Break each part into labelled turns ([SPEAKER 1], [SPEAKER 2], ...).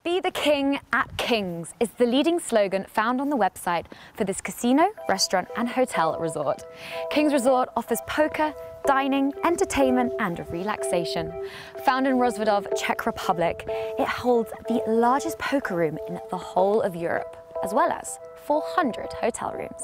[SPEAKER 1] Be the king at King's is the leading slogan found on the website for this casino, restaurant and hotel resort. King's Resort offers poker, dining, entertainment and relaxation. Found in Rozvadov, Czech Republic, it holds the largest poker room in the whole of Europe, as well as 400 hotel rooms.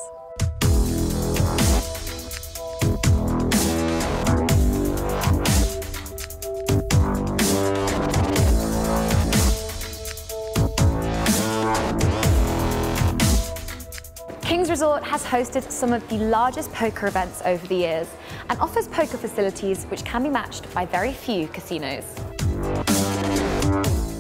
[SPEAKER 1] King's Resort has hosted some of the largest poker events over the years and offers poker facilities which can be matched by very few casinos.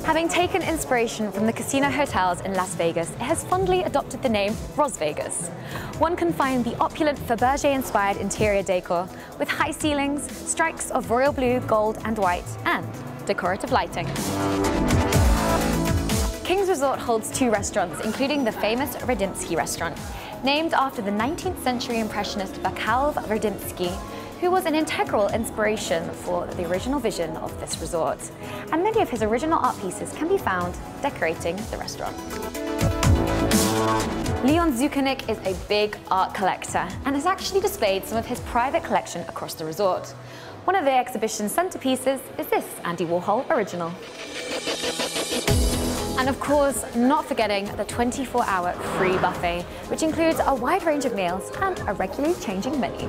[SPEAKER 1] Having taken inspiration from the casino hotels in Las Vegas, it has fondly adopted the name Rozvegas. One can find the opulent Fabergé-inspired interior decor with high ceilings, strikes of royal blue, gold and white, and decorative lighting. King's Resort holds 2 restaurants, including the famous Radinsky restaurant, named after the 19th century impressionist Václav Radinsky, who was an integral inspiration for the original vision of this resort. And many of his original art pieces can be found decorating the restaurant. Leon Zukanik is a big art collector and has actually displayed some of his private collection across the resort. One of the exhibition's centerpieces is this Andy Warhol original. And of course, not forgetting the 24-hour free buffet, which includes a wide range of meals and a regularly changing menu.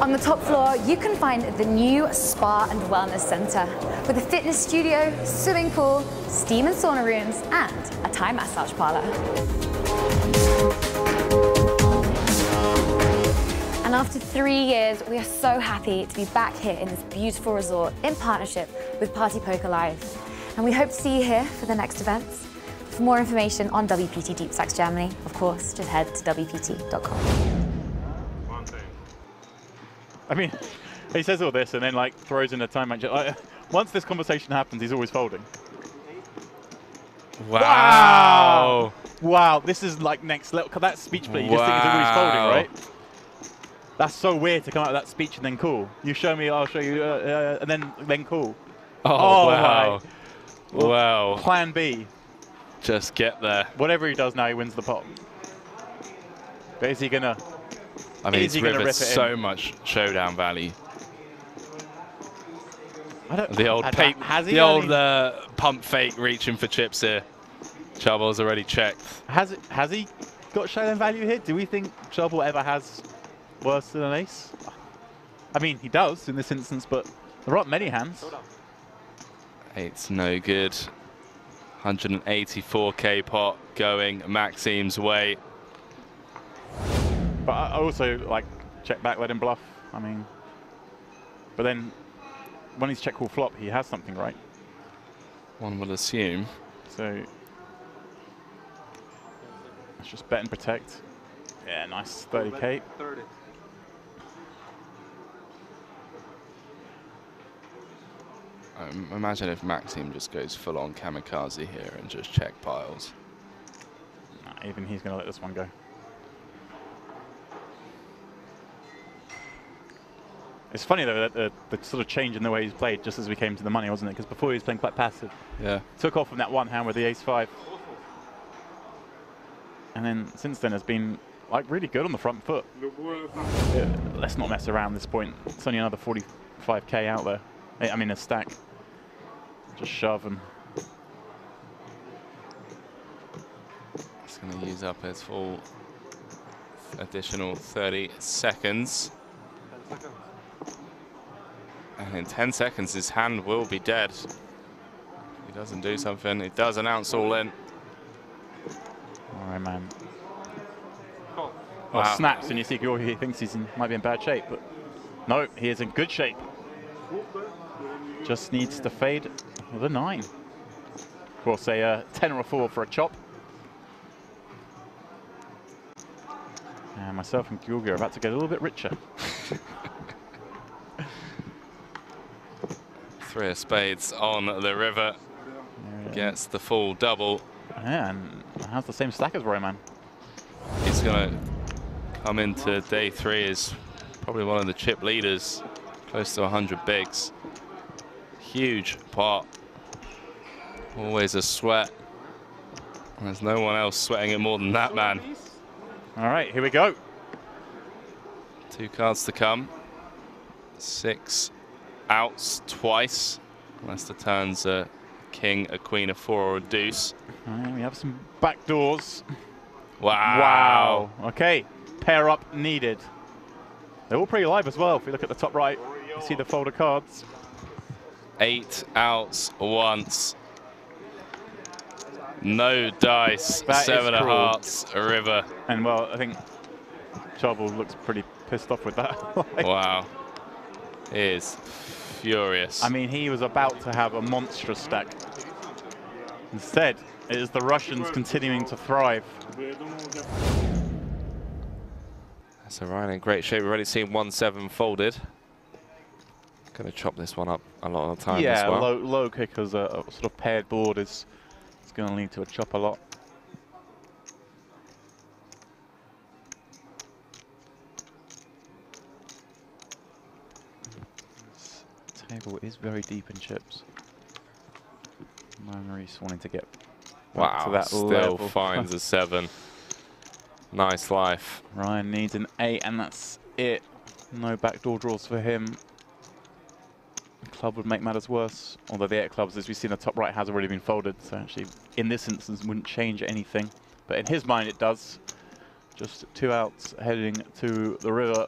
[SPEAKER 1] On the top floor, you can find the new Spa and Wellness Center with a fitness studio, swimming pool, steam and sauna rooms, and a Thai massage parlor. And after 3 years, we are so happy to be back here in this beautiful resort in partnership with Party Poker Live. And we hope to see you here for the next events. For more information on WPT Deep Stacks Germany, of course, just head to wpt.com.
[SPEAKER 2] I mean, he says all this and then like throws in a time match. Once this conversation happens, he's always folding.
[SPEAKER 3] Wow!
[SPEAKER 2] Wow, this is like next level. That speech play, you just think he's always folding, right? That's so weird to come out with that speech and then call. You show me, I'll show you, and then call.
[SPEAKER 3] Oh wow.
[SPEAKER 2] Well,
[SPEAKER 3] wow.
[SPEAKER 2] Plan B.
[SPEAKER 3] Just get there.
[SPEAKER 2] Whatever he does now, he wins the pot. But is he gonna?
[SPEAKER 3] I mean,
[SPEAKER 2] is he gonna rip it
[SPEAKER 3] so
[SPEAKER 2] in?
[SPEAKER 3] much showdown value.
[SPEAKER 2] I don't.
[SPEAKER 3] The old pump fake reaching for chips here. Charbel's already checked.
[SPEAKER 2] Has he got showdown value here? Do we think Charbel ever has worse than an ace? I mean, he does in this instance, but there aren't many hands.
[SPEAKER 3] It's no good. 184k pot going Maxim's way.
[SPEAKER 2] But I also like check back, let him bluff. I mean, but then when he's check call flop, he has something, right?
[SPEAKER 3] One would assume.
[SPEAKER 2] So let's just bet and protect. Yeah, nice 30k.
[SPEAKER 4] 30.
[SPEAKER 3] Imagine if Maxim just goes full on kamikaze here and just check piles.
[SPEAKER 2] Nah, even he's going to let this one go. It's funny though that the sort of change in the way he's played just as we came to the money, wasn't it? Because before he was playing quite passive.
[SPEAKER 3] Yeah.
[SPEAKER 2] Took off from that one hand with the ace-5. And then since then has been like really good on the front foot. Yeah, let's not mess around at this point. It's only another 45k out there. I mean a stack. Just shove and
[SPEAKER 3] It's going to use up his full additional 30 seconds.
[SPEAKER 4] 10 seconds.
[SPEAKER 3] And in 10 seconds, his hand will be dead. He doesn't do something. He does announce all in.
[SPEAKER 2] all right, man.
[SPEAKER 4] Call.
[SPEAKER 2] Well,
[SPEAKER 3] Wow.
[SPEAKER 2] snaps and you see he thinks might be in bad shape, but no, he is in good shape. Just needs to fade with a 9. Of course, a 10 or a 4 for a chop. And myself and Gianluca are about to get a little bit richer.
[SPEAKER 3] 3 of spades on the river. Gets the full double.
[SPEAKER 2] Yeah, and has the same stack as Roman.
[SPEAKER 3] He's going to come into day 3 as probably one of the chip leaders, close to 100 bigs. Huge pot. Always a sweat. There's no one else sweating it more than that man.
[SPEAKER 2] All right, here we go.
[SPEAKER 3] 2 cards to come. 6 outs twice. Unless the turns a king, a queen, a 4, or a deuce.
[SPEAKER 2] All right, we have some back doors.
[SPEAKER 3] Wow.
[SPEAKER 2] Wow. Okay, pair up needed. They're all pretty live as well. If we look at the top right, you see the folder cards.
[SPEAKER 3] 8 outs once. No dice.
[SPEAKER 2] That
[SPEAKER 3] 7 of
[SPEAKER 2] cruel.
[SPEAKER 3] hearts. A river.
[SPEAKER 2] And well, I think Charbel looks pretty pissed off with that. Like,
[SPEAKER 3] Wow. He is furious.
[SPEAKER 2] I mean, he was about to have a monstrous stack. Instead, it is the continuing to thrive.
[SPEAKER 3] That's Orion in great shape. We've already seen 1-7 folded. Going to chop this one up a lot of the time as well.
[SPEAKER 2] Low kickers, a sort of paired board is going to lead to a chop a lot. This table is very deep in chips. Maurice wanting to get back to that
[SPEAKER 3] still
[SPEAKER 2] level.
[SPEAKER 3] finds a 7. Nice life.
[SPEAKER 2] Ryan needs an 8, and that's it. No backdoor draws for him. Club would make matters worse, although the 8 clubs, as we see in the top right, has already been folded, so actually in this instance wouldn't change anything, but in his mind it does. Just 2 outs heading to the river.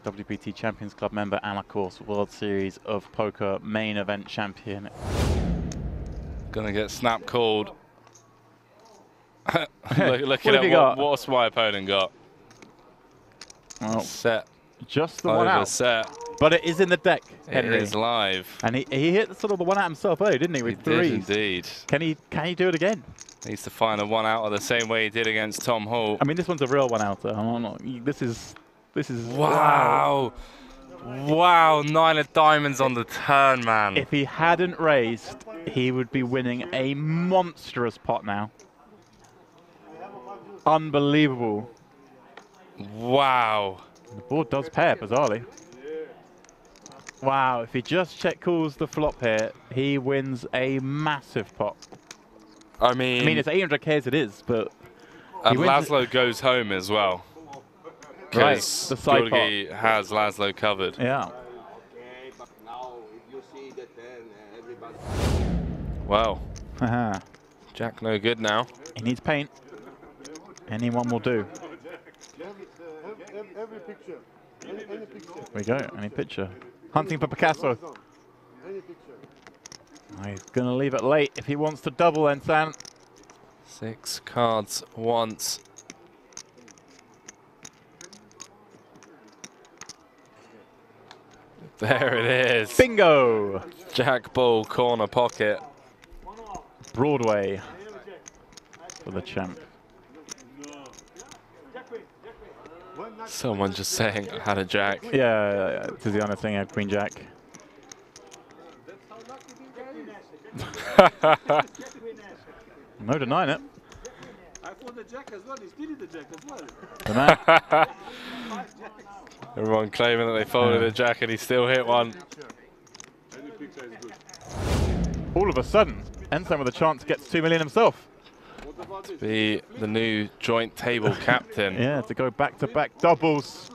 [SPEAKER 2] The WPT Champions Club member and of course World Series of Poker main event champion.
[SPEAKER 3] Gonna get snap called. look
[SPEAKER 2] What
[SPEAKER 3] at
[SPEAKER 2] have you got?
[SPEAKER 3] what's my opponent got.
[SPEAKER 2] Well,
[SPEAKER 3] Set.
[SPEAKER 2] just the one out.
[SPEAKER 3] Set.
[SPEAKER 2] But it is in the deck, Henry.
[SPEAKER 3] It is live.
[SPEAKER 2] And he hit sort of the one out himself earlier, didn't he, with
[SPEAKER 3] He
[SPEAKER 2] threes?
[SPEAKER 3] did indeed.
[SPEAKER 2] Can he do it again?
[SPEAKER 3] Needs to find a 1 out the same way he did against Tom Hall.
[SPEAKER 2] I mean, this one's a real one outer. This is
[SPEAKER 3] Wow. Wow, 9 of diamonds on the turn, man.
[SPEAKER 2] If he hadn't raised, he would be winning a monstrous pot now. Unbelievable.
[SPEAKER 3] Wow.
[SPEAKER 2] The board does pair, bizarrely. Wow, if he just check calls the flop here, he wins a massive pot.
[SPEAKER 3] I mean
[SPEAKER 2] it's 800k as it is, but...
[SPEAKER 3] And Laszlo goes home as well.
[SPEAKER 2] Right,
[SPEAKER 3] Because
[SPEAKER 2] the side pot.
[SPEAKER 3] Georgi has Laszlo covered.
[SPEAKER 2] Yeah.
[SPEAKER 3] Wow.
[SPEAKER 2] Haha.
[SPEAKER 3] Jack no good now.
[SPEAKER 2] He needs paint. Anyone will do.
[SPEAKER 5] Every picture. Any picture.
[SPEAKER 2] There we go, any picture. Hunting for Picasso.
[SPEAKER 5] Any picture.
[SPEAKER 2] Oh, he's going to leave it late if he wants to double Ensan.
[SPEAKER 3] 6 cards once. There it is.
[SPEAKER 2] Bingo!
[SPEAKER 3] Jack ball corner pocket.
[SPEAKER 2] Broadway for the champ.
[SPEAKER 3] Someone just saying I had a jack.
[SPEAKER 2] Yeah, to the honest thing, Queen Jack. No denying it.
[SPEAKER 4] I thought the jack as well. He still the jack as well.
[SPEAKER 2] The man.
[SPEAKER 3] Everyone claiming that they folded a jack and he still hit one.
[SPEAKER 2] All of a sudden, Ensan with a chance gets 2 million himself.
[SPEAKER 3] To be the new joint table captain.
[SPEAKER 2] Yeah, to go back-to-back doubles.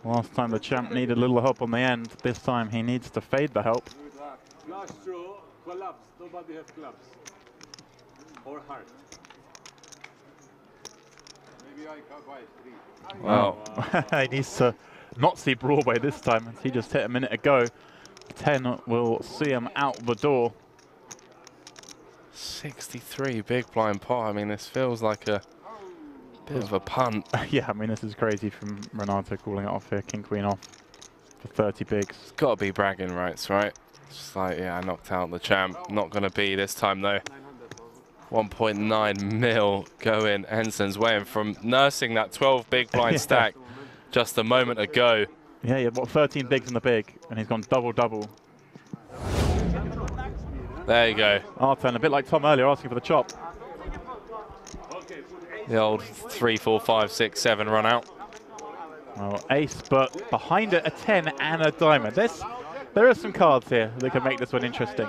[SPEAKER 2] Last time the champ needed a little help on the end. This time he needs to fade the help.
[SPEAKER 4] Last draw, collapse. Nobody has clubs. Or heart. Maybe I can buy 3.
[SPEAKER 3] Wow.
[SPEAKER 2] He needs to not see Broadway this time. As he just hit a minute ago. 10 will see him out the door.
[SPEAKER 3] 63 big blind pot. I mean, this feels like a bit of a punt.
[SPEAKER 2] Yeah, I mean, this is crazy from Renato calling it off here. King, queen off for 30 bigs.
[SPEAKER 3] It's got to be bragging rights, right? It's just like, yeah, I knocked out the champ. Not going to be this time, though. 1.9 mil going Ensan's way. And from nursing that 12 big blind
[SPEAKER 2] Yeah.
[SPEAKER 3] stack just a moment ago.
[SPEAKER 2] Yeah, he had, what, 13 bigs in the big, and he's gone double-double.
[SPEAKER 3] There you go.
[SPEAKER 2] Arten, a bit like Tom earlier, asking for the chop.
[SPEAKER 3] The old 3, 4, 5, 6, 7 run out.
[SPEAKER 2] Well, ace, but behind it, a 10 and a diamond. There are some cards here that can make this one interesting.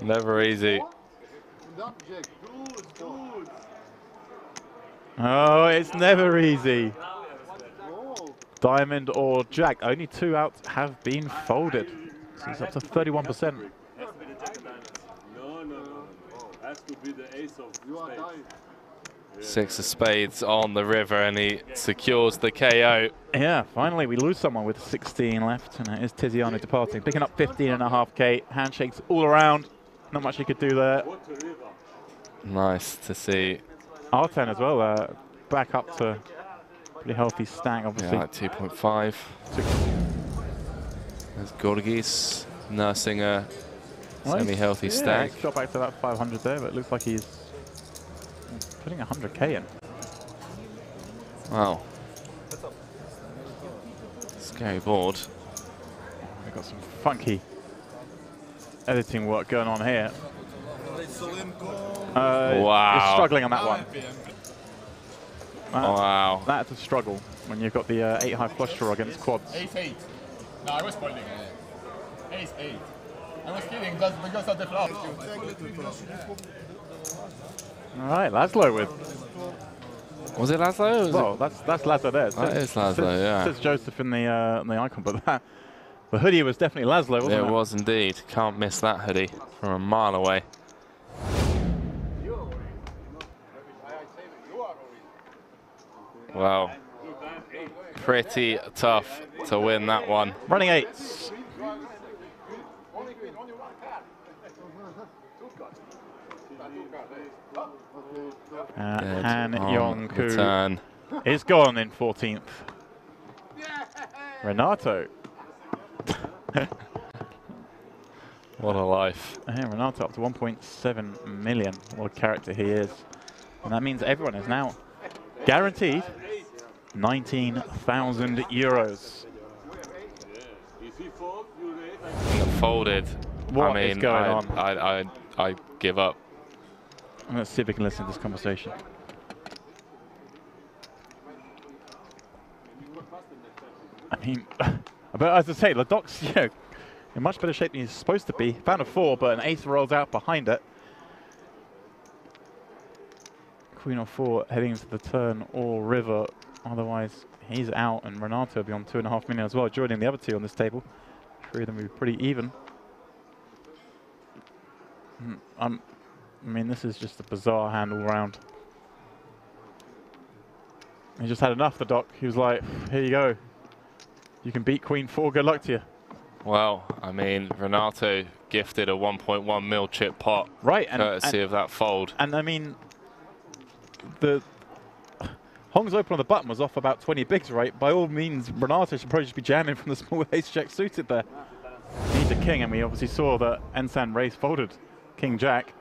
[SPEAKER 3] Never easy.
[SPEAKER 2] Oh, it's never easy. Diamond or Jack. Only 2 out have been folded. So he's up to 31%.
[SPEAKER 4] No. Has to be the ace of spades.
[SPEAKER 3] 6 of spades on the river, and he secures the KO.
[SPEAKER 2] Yeah, finally we lose someone with 16 left, and it is Tiziano departing. Picking up 15.5k. Handshakes all around. Not much he could do there.
[SPEAKER 3] Nice to see.
[SPEAKER 2] Artan as well, back up to pretty healthy stack, obviously.
[SPEAKER 3] Yeah, like 2.5. There's Gorgis nursing a semi-healthy stack.
[SPEAKER 2] He's got back to that 500 there, but it looks like he's putting 100k in.
[SPEAKER 3] Wow. Scary board.
[SPEAKER 2] We've got some funky editing work going on here.
[SPEAKER 3] Wow.
[SPEAKER 2] You're struggling on that one.
[SPEAKER 3] Wow.
[SPEAKER 2] That's a struggle when you've got the 8 high flush draw against quads.
[SPEAKER 6] Ace-8. No, I was spoiling. Ace-8. I was kidding, that's because of the flop.
[SPEAKER 2] All right, Laszlo with.
[SPEAKER 3] Was it Laszlo?
[SPEAKER 2] Well, that's Laszlo there.
[SPEAKER 3] That is Laszlo, yeah.
[SPEAKER 2] Says Josef in the icon, but the hoodie was definitely Laszlo, wasn't it?
[SPEAKER 3] It was indeed. Can't miss that hoodie from a mile away. Wow. Pretty tough to win that one.
[SPEAKER 2] Running 8s. Han Yong-ku is gone in 14th. Renato.
[SPEAKER 3] What a life.
[SPEAKER 2] Yeah, Renato up to 1.7 million. What a character he is. And that means everyone is now guaranteed 19,000 euros.
[SPEAKER 3] Folded.
[SPEAKER 2] What
[SPEAKER 3] I mean,
[SPEAKER 2] is going on?
[SPEAKER 3] I give up.
[SPEAKER 2] Let's see if we can listen to this conversation. I mean, but as I say, the Doc's, you know, in much better shape than he's supposed to be. Found a 4, but an ace rolls out behind it. Queen or 4 heading into the turn or river. Otherwise, he's out, and Renato will be on 2.5 million as well, joining the other 2 on this table. 3 of them will be pretty even. I mean, this is just a bizarre hand all round. He just had enough, the Doc. He was like, here you go. You can beat Queen 4, good luck to you.
[SPEAKER 3] Well, I mean, Renato gifted a 1.1 mil chip pot.
[SPEAKER 2] Right,
[SPEAKER 3] courtesy of that fold.
[SPEAKER 2] And I mean, the Hong's open on the button was off about 20 bigs, right? By all means, Renato should probably just be jamming from the small ace-jack suited there. He needs a king, and we obviously saw that Ensan raise folded king-jack.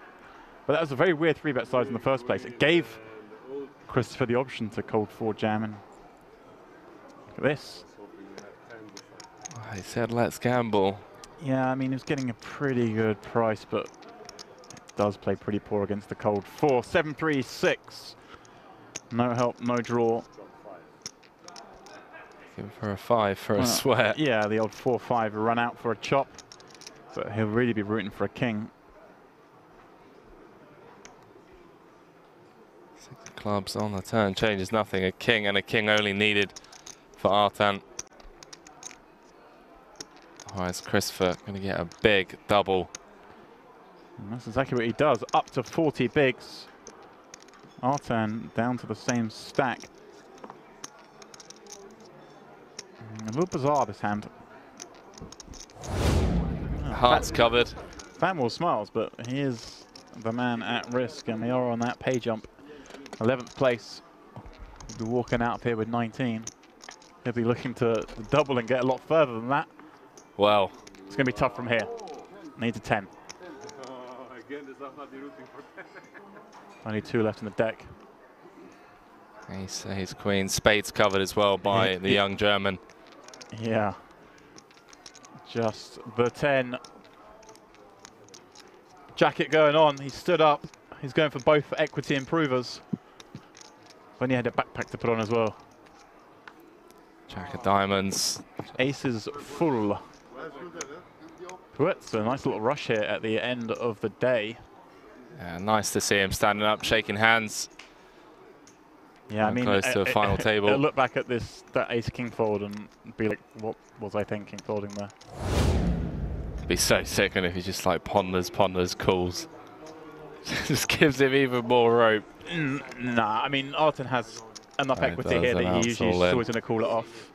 [SPEAKER 2] But that was a very weird 3-bet size in the first place. It gave Christopher the option to cold 4 jamming. Look at this.
[SPEAKER 3] He said, let's gamble.
[SPEAKER 2] Yeah, I mean, he was getting a pretty good price, but it does play pretty poor against the cold 4. 7-3-6. No help, no draw.
[SPEAKER 3] Give for a 5 for a sweat.
[SPEAKER 2] Yeah, the old 4-5 run out for a chop. But he'll really be rooting for a king.
[SPEAKER 3] 6 of clubs on the turn changes nothing. A king and a king only needed for Artan. Oh, is Christopher going to get a big double?
[SPEAKER 2] And that's exactly what he does. Up to 40 bigs. Artan down to the same stack. A little bizarre, this hand.
[SPEAKER 3] Hearts covered.
[SPEAKER 2] Fatmore smiles, but he is the man at risk, and they are on that pay jump. 11th place. He'll be walking out of here with 19. He'll be looking to double and get a lot further than that.
[SPEAKER 3] Well,
[SPEAKER 2] it's going to be tough from here. Needs a 10. Only 2 left in the deck.
[SPEAKER 3] Ace, queen. Spades covered as well by the young German.
[SPEAKER 2] Yeah. Just the 10. Jacket going on. He stood up. He's going for both equity improvers. When he had a backpack to put on as well.
[SPEAKER 3] Jack of diamonds.
[SPEAKER 2] Aces full. Puetz, a nice little rush here at the end of the day.
[SPEAKER 3] Yeah, nice to see him standing up, shaking hands.
[SPEAKER 2] Yeah, I mean,
[SPEAKER 3] close to a final table.
[SPEAKER 2] Look back at that ace-king fold and be like, what was I thinking folding there?
[SPEAKER 3] It'd be so sick if he just like ponders, calls. Just gives him even more rope.
[SPEAKER 2] Nah, I mean, Arten has enough equity here that he usually is always going to call it off.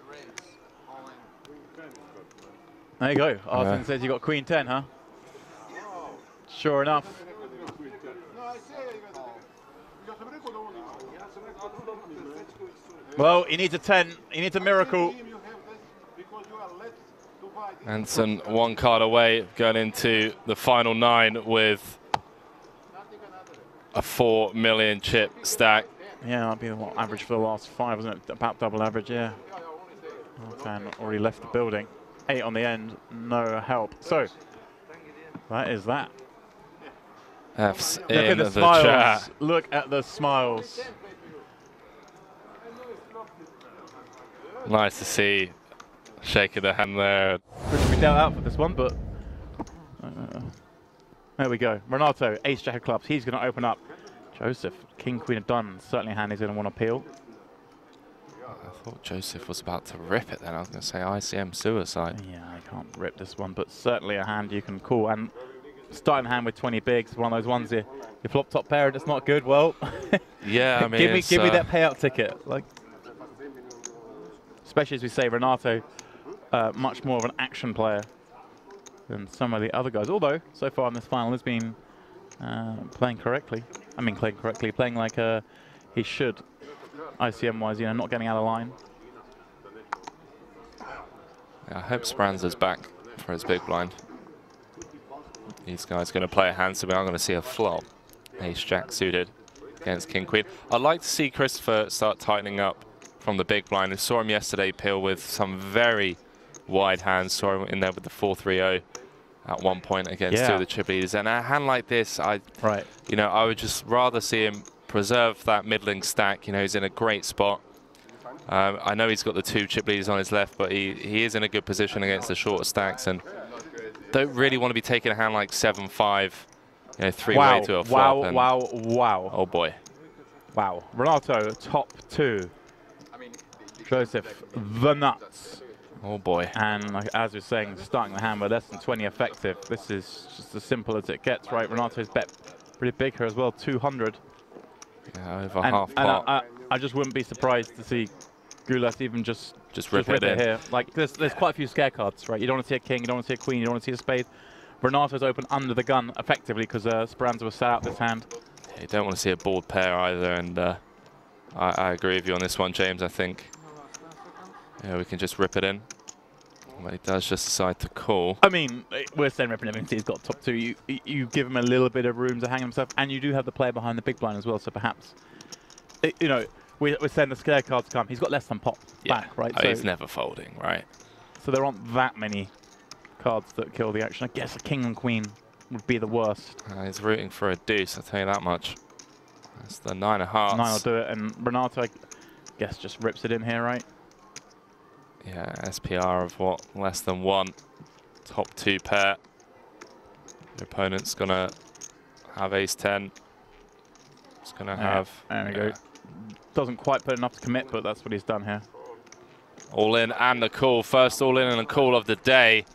[SPEAKER 2] There you go. Arten says you got Queen 10, huh? Sure enough. Well, he needs a 10. He needs a miracle.
[SPEAKER 3] Ensan 1 card away, going into the final 9 with a 4 million chip stack.
[SPEAKER 2] Yeah, that'd be the average for the last 5, wasn't it? About double average, yeah. Fan already left the building. 8 on the end, no help. So, that is that.
[SPEAKER 3] F's
[SPEAKER 2] Look
[SPEAKER 3] in
[SPEAKER 2] at the
[SPEAKER 3] the
[SPEAKER 2] smiles.
[SPEAKER 3] chat.
[SPEAKER 2] Look at the smiles.
[SPEAKER 3] Nice to see. Shaking the hand there.
[SPEAKER 2] Couldn't be dealt out for this one, but there we go. Renato, ace jack of clubs. He's going to open up. Josef, king, queen of diamonds. Certainly a hand he's going to want to peel.
[SPEAKER 3] I thought Josef was about to rip it then. I was going to say ICM suicide.
[SPEAKER 2] Yeah, I can't rip this one, but certainly a hand you can call. And starting hand with 20 bigs, one of those ones you flop top pair and it's not good. Well,
[SPEAKER 3] yeah, I mean,
[SPEAKER 2] give me that payout ticket. Like, especially as we say, Renato, much more of an action player than some of the other guys. Although so far in this final has been playing correctly. I mean, playing like he should. ICM-wise, you know, not getting out of line.
[SPEAKER 3] Yeah, I hope Speranza's back for his big blind. These guys going to play a hand, so we are going to see a flop. Ace-Jack suited against King-Queen. I'd like to see Christopher start tightening up from the big blind. We saw him yesterday peel with some very wide hands. Saw him in there with the 4-3-0 at one point against two of the chip leaders. And a hand like this, I would just rather see him preserve that middling stack. You know, he's in a great spot. I know he's got the 2 chip leaders on his left, but he is in a good position against the shorter stacks, and don't really want to be taking a hand like 7-5, you know, 3-way to a flop.
[SPEAKER 2] Wow.
[SPEAKER 3] Oh boy.
[SPEAKER 2] Wow. Renato, top 2. Josef, the nuts.
[SPEAKER 3] Oh boy.
[SPEAKER 2] And like, as we're saying, starting the hand with less than 20 effective. This is just as simple as it gets, right? Renato's bet pretty big here as well, 200.
[SPEAKER 3] Yeah, over half pot.
[SPEAKER 2] And I just wouldn't be surprised to see Gulas even just
[SPEAKER 3] rip it in
[SPEAKER 2] here. Like, there's quite a few scare cards, right? You don't want to see a king, you don't want to see a queen, you don't want to see a spade. Renato's open under the gun effectively because Speranza was set out this hand.
[SPEAKER 3] Yeah, you don't want to see a board pair either, and I agree with you on this one, James. I think we can just rip it in. But he does just decide to call.
[SPEAKER 2] I mean, we're saying ripping him into, he's got top 2. You give him a little bit of room to hang himself, and you do have the player behind the big blind as well, so perhaps, you know, we're saying the scare cards come. He's got less than pot back, right?
[SPEAKER 3] So he's never folding, right?
[SPEAKER 2] So there aren't that many cards that kill the action. I guess a king and queen would be the worst.
[SPEAKER 3] He's rooting for a deuce, I'll tell you that much. That's the 9 of hearts.
[SPEAKER 2] 9 will do it, and Renato, I guess, just rips it in here, right?
[SPEAKER 3] Yeah, SPR of what? Less than 1. Top 2 pair. Your opponent's going to have ace-10. It's going to have...
[SPEAKER 2] There we go. Doesn't quite put enough to commit, but that's what he's done here.
[SPEAKER 3] All in and the call. First all in and a call of the day.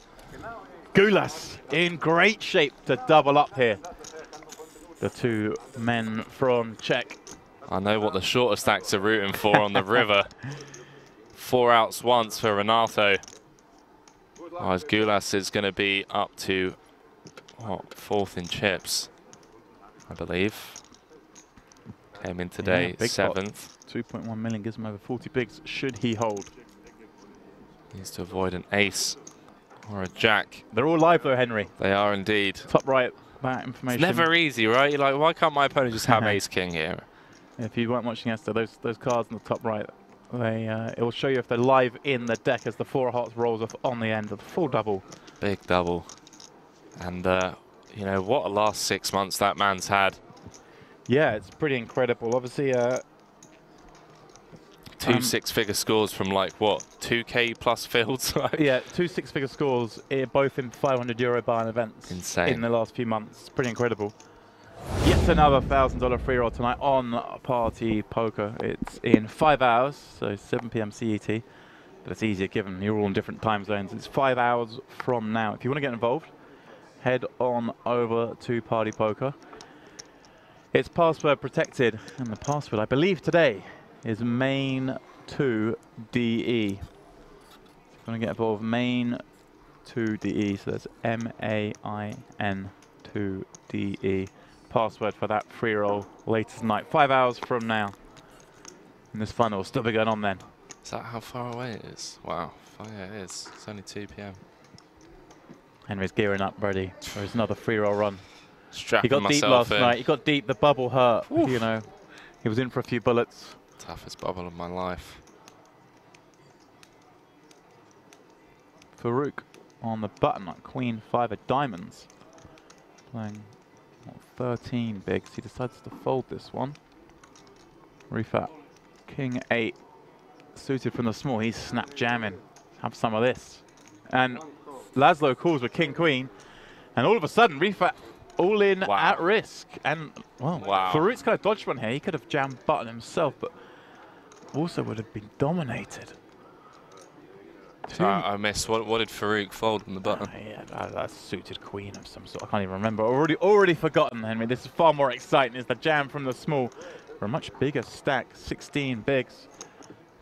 [SPEAKER 2] Gulas in great shape to double up here. The 2 men from Czech.
[SPEAKER 3] I know what the shorter stacks are rooting for on the river. 4 outs once for Renato. As Gulas is going to be up to, what, 4th in chips, I believe. Came in today, 7th.
[SPEAKER 2] 2.1 million gives him over 40 bigs, should he hold.
[SPEAKER 3] Needs to avoid an ace or a jack.
[SPEAKER 2] They're all live though, Henry.
[SPEAKER 3] They are indeed.
[SPEAKER 2] Top right, that information.
[SPEAKER 3] It's never easy, right? You're like, why can't my opponent just have ace-king here?
[SPEAKER 2] If you weren't watching yesterday, those cards in the top right, it will show you if they're live in the deck as the 4 of hearts rolls off on the end of the full double.
[SPEAKER 3] Big double. And, you know, what a last 6 months that man's had.
[SPEAKER 2] Yeah, it's pretty incredible. Obviously,
[SPEAKER 3] Two six-figure scores from like what, 2K plus fields?
[SPEAKER 2] Yeah, 2 6-figure scores, both in €500 barn events.
[SPEAKER 3] Insane.
[SPEAKER 2] In the last few months. Pretty incredible. Yet another $1,000 free roll tonight on Party Poker. It's in 5 hours, so 7 PM CET. But it's easier given you're all in different time zones. It's 5 hours from now. If you want to get involved, head on over to Party Poker. It's password protected, and the password, I believe today, is main2DE. If you want to get involved, main2DE, so that's MAIN2DE. Password for that free roll later tonight, 5 hours from now. And this final will still be going on then.
[SPEAKER 3] Is that how far away it is? Wow. Oh, yeah, it is. It's only 2 PM.
[SPEAKER 2] Henry's gearing up, ready for his another free roll run.
[SPEAKER 3] Strapping
[SPEAKER 2] he got deep last night. He got deep. The bubble hurt. Oof. You know, he was in for a few bullets.
[SPEAKER 3] Toughest bubble of my life.
[SPEAKER 2] Farukh on the button at Queen 5 of diamonds. Playing what, 13 bigs. He decides to fold this one. Rifat, King 8. Suited from the small. He's snap jamming. Have some of this. And Laszlo calls with King Queen. And all of a sudden, Rifat all in at risk. And, well, Farukh's kind of dodged one here. He could have jammed button himself, but also would have been dominated.
[SPEAKER 3] I missed. What did Farukh fold on the button?
[SPEAKER 2] Yeah, that's suited queen of some sort. I can't even remember. Already forgotten, Henry. This is far more exciting. It's the jam from the small for a much bigger stack. 16 bigs.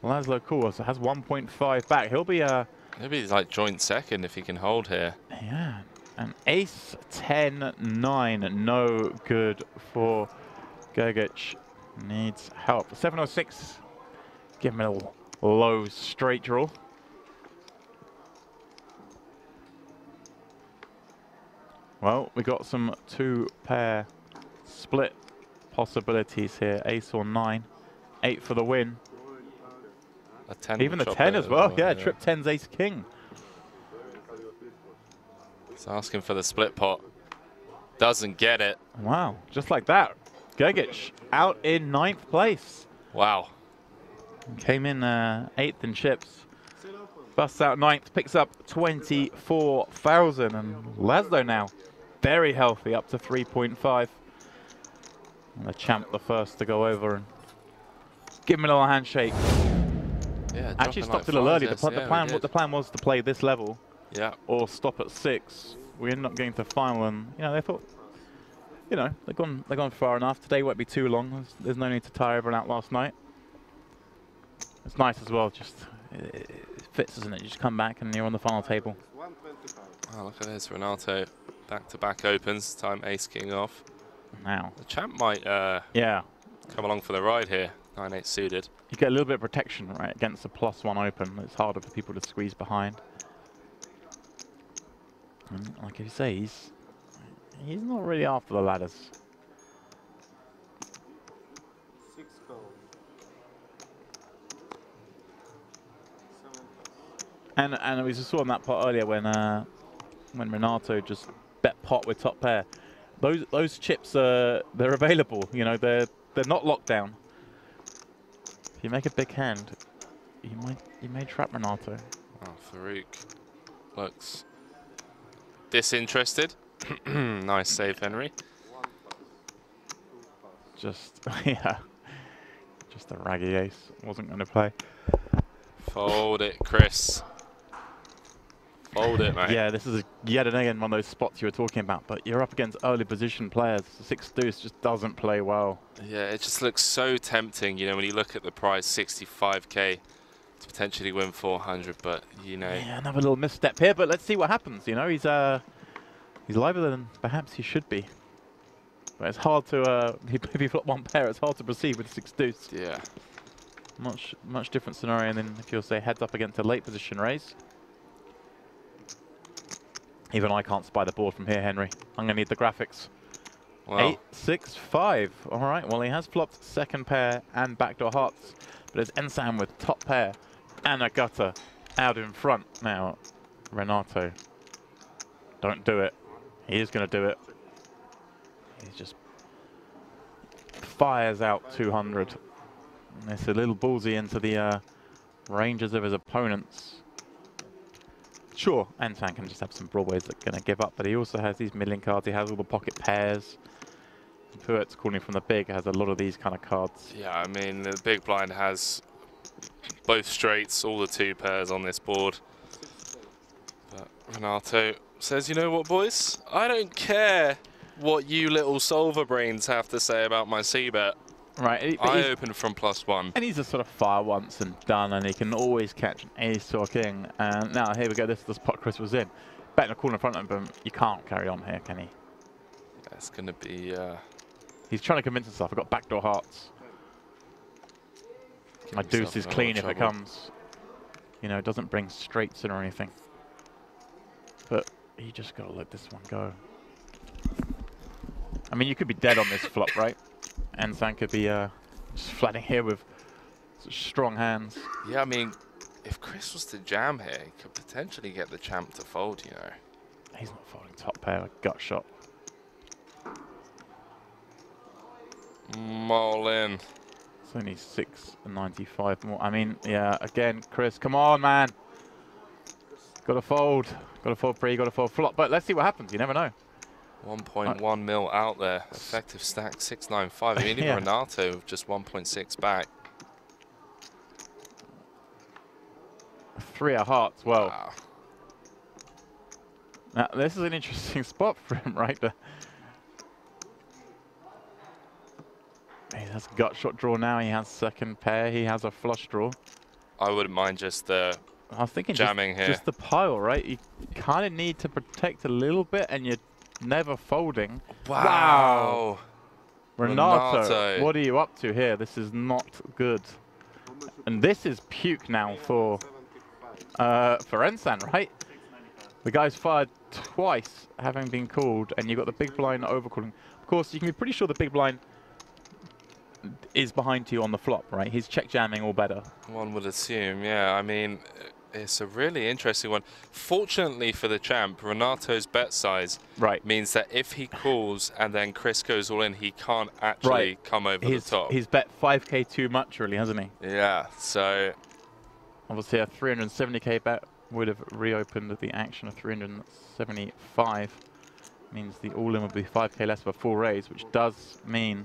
[SPEAKER 2] Laszlo Course has 1.5 back. He'll be
[SPEAKER 3] like joint second if he can hold here.
[SPEAKER 2] Yeah. And ace 10-9. No good for Gegic. Needs help. 706. Give him a little low straight draw. Well, we got some 2-pair split possibilities here. Ace or 9. 8 for the win.
[SPEAKER 3] A 10.
[SPEAKER 2] Even the 10 as well. Yeah, trip 10's ace king.
[SPEAKER 3] He's asking for the split pot. Doesn't get it.
[SPEAKER 2] Wow, just like that. Gegic out in 9th place.
[SPEAKER 3] Wow.
[SPEAKER 2] Came in 8th in chips. Busts out 9th, picks up 24,000. And Laszlo now very healthy, up to 3.5. And the champ the first to go over and give him a little handshake.
[SPEAKER 3] Yeah,
[SPEAKER 2] actually stopped a little early. The plan was to play this level.
[SPEAKER 3] Yeah.
[SPEAKER 2] Or stop at 6. We ended up getting to final, and they thought, they've gone far enough. Today won't be too long. There's no need to tire everyone out last night. It's nice as well. Just it fits, doesn't it? You just come back and you're on the final table.
[SPEAKER 3] Oh, look at this, Renato. Back-to-back opens. Time ace king off.
[SPEAKER 2] Now
[SPEAKER 3] the champ might come along for the ride here. 9-8 suited.
[SPEAKER 2] You get a little bit of protection, right, against the +1 open. It's harder for people to squeeze behind. And like you say, he's not really after the ladders.
[SPEAKER 5] 6 call. 7 plus.
[SPEAKER 2] And we just saw in that pot earlier when Renato just bet pot with top pair. Those chips they're available. They're not locked down. If you make a big hand, you may trap Renato.
[SPEAKER 3] Oh, Farukh looks disinterested. Nice save, Henry.
[SPEAKER 2] Just a raggy ace. Wasn't going to play.
[SPEAKER 3] Fold it, Chris. Fold it, mate.
[SPEAKER 2] Yeah, this is yet again one of those spots you were talking about, but you're up against early position players. 6 deuce just doesn't play well.
[SPEAKER 3] Yeah, it just looks so tempting, when you look at the price, 65k to potentially win 400, but
[SPEAKER 2] Yeah, another little misstep here, but let's see what happens. He's liver than perhaps he should be. But it's hard to if you flop one pair, it's hard to proceed with 6 deuce.
[SPEAKER 3] Yeah.
[SPEAKER 2] Much different scenario than if you'll say heads up against a late position raise. Even I can't spy the board from here, Henry. I'm going to need the graphics. Wow. 8, 6, 5. All right, well, he has flopped second pair and backdoor hearts. But it's Ensan with top pair and a gutter out in front. Now, Renato, don't do it. He is going to do it. He just fires out 200. It's a little ballsy into the ranges of his opponents. Sure, Ensan can just have some Broadways that are going to give up, but he also has these million cards. He has all the pocket pairs. Puetz calling from the big has a lot of these kind of cards.
[SPEAKER 3] Yeah, I mean, the big blind has both straights, all the 2 pairs on this board. But Renato says, you know what, boys? I don't care what you little solver brains have to say about my c-bet.
[SPEAKER 2] Right.
[SPEAKER 3] I open from +1.
[SPEAKER 2] And he's a sort of fire once and done, and he can always catch an ace or a king. And now, here we go. This is the spot Chris was in. Betting a call in front of him, you can't carry on here, can he?
[SPEAKER 3] That's going to be...
[SPEAKER 2] He's trying to convince himself. I've got backdoor hearts. My deuce is clean if it comes. You know, it doesn't bring straights in or anything. But you just got to let this one go. I mean, you could be dead on this flop, right? Ensan could be just flatting here with such strong hands.
[SPEAKER 3] Yeah, I mean, if Chris was to jam here, he could potentially get the champ to fold, you know.
[SPEAKER 2] He's not folding top pair, a gut shot.
[SPEAKER 3] All in.
[SPEAKER 2] It's only 6.95 more. I mean, yeah, again, Chris, come on, man. Got to fold. Got to fold pre, got to fold flop. But let's see what happens. You never know.
[SPEAKER 3] 1.1 mil out there. Effective stack 695. I mean, even Renato with just 1.6 back.
[SPEAKER 2] 3 of hearts. Well,
[SPEAKER 3] wow.
[SPEAKER 2] Now, this is an interesting spot for him, right? He has a gut shot draw now. He has second pair. He has a flush draw.
[SPEAKER 3] I wouldn't mind just
[SPEAKER 2] I was thinking
[SPEAKER 3] jamming here.
[SPEAKER 2] Just the pile, right? You kind of need to protect a little bit, and you're never folding.
[SPEAKER 3] Wow.
[SPEAKER 2] Renato, what are you up to here? This is not good. And this is puke now for Ensan, right? The guy's fired twice, having been called, and you've got the big blind overcalling. Of course, you can be pretty sure the big blind is behind you on the flop, right? He's check jamming all better.
[SPEAKER 3] One would assume, yeah. I mean, it's a really interesting one. Fortunately for the champ, Renato's bet size means that if he calls and then Chris goes all in, he can't actually come over the top.
[SPEAKER 2] He's bet 5k too much, really, hasn't he?
[SPEAKER 3] Yeah, so...
[SPEAKER 2] Obviously, a 370k bet would have reopened the action of 375. Means the all-in would be 5k less of a full raise, which does mean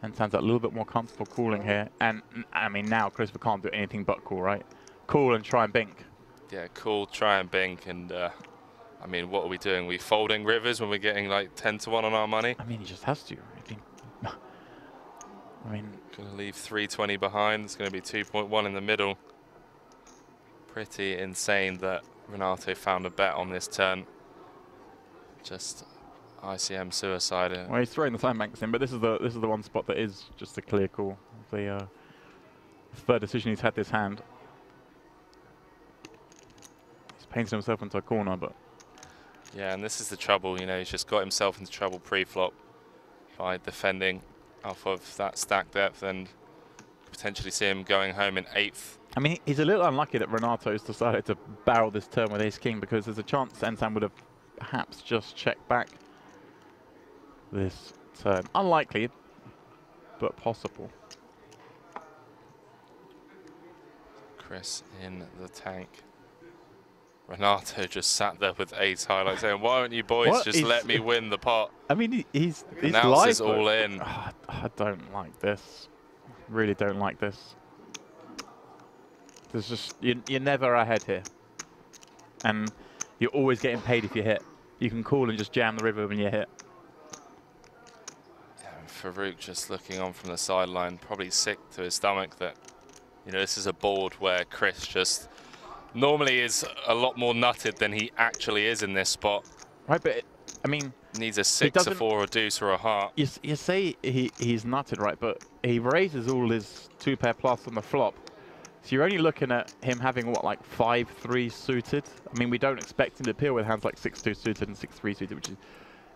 [SPEAKER 2] Ensan's a little bit more comfortable calling here. And, I mean, now Christopher can't do anything but call, right? Call and try and bink.
[SPEAKER 3] Yeah, call, try and bink, and I mean, what are we doing? Are we folding rivers when we're getting like 10 to 1 on our money?
[SPEAKER 2] I mean, he just has to. I mean,
[SPEAKER 3] gonna leave 320 behind. It's gonna be 2.1 in the middle. Pretty insane that Renato found a bet on this turn. Just ICM suicide.
[SPEAKER 2] Well, he's throwing the sandbanks in, but this is the one spot that is just a clear call. The third decision he's had this hand. He's painted himself into a corner, but
[SPEAKER 3] yeah, and this is the trouble. You know, he's just got himself into trouble pre-flop by defending off of that stack depth, and potentially see him going home in 8th.
[SPEAKER 2] I mean, he's a little unlucky that Renato's decided to barrel this turn with ace-king, because there's a chance Ensan would have perhaps just checked back this turn. Unlikely, but possible.
[SPEAKER 3] Chris in the tank. Renato just sat there with ace highlights saying, why don't you boys just let me win the pot?
[SPEAKER 2] I mean, he's
[SPEAKER 3] live all in.
[SPEAKER 2] Oh, I don't like this. Really don't like this. There's just, you're never ahead here. And you're always getting paid if you hit. You can call and just jam the river when you hit.
[SPEAKER 3] Yeah, Farukh just looking on from the sideline, probably sick to his stomach that, you know, this is a board where Chris just normally is a lot more nutted than he actually is in this spot.
[SPEAKER 2] Right, but I mean,
[SPEAKER 3] needs a 6, a 4, a deuce, or a heart.
[SPEAKER 2] You say he's nutted, right? But he raises all his 2-pair plus on the flop. So you're only looking at him having, what, like 5-3 suited? I mean, we don't expect him to appear with hands like 6-2 suited and 6-3 suited, which is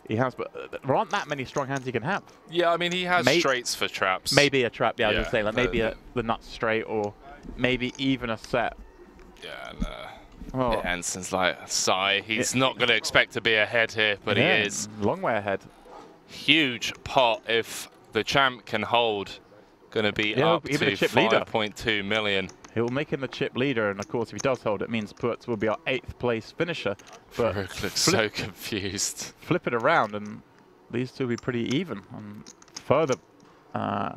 [SPEAKER 2] he has, but there aren't that many strong hands he can have.
[SPEAKER 3] Yeah, I mean, he has straights for traps.
[SPEAKER 2] Maybe a trap, yeah, I was just saying, like maybe the nut straight, or maybe even a set.
[SPEAKER 3] Yeah, no. Yeah, Ensan's like, sigh. He's not going to expect to be ahead here, but he is.
[SPEAKER 2] Long way ahead.
[SPEAKER 3] Huge pot if the champ can hold going to be
[SPEAKER 2] Yeah,
[SPEAKER 3] up to
[SPEAKER 2] even a chip leader.
[SPEAKER 3] 5.2 million.
[SPEAKER 2] He'll make him the chip leader, and of course, if he does hold, it means Puetz will be our 8th place finisher. But
[SPEAKER 3] Farukh looks so confused.
[SPEAKER 2] Flip it around, and these two will be pretty even, and further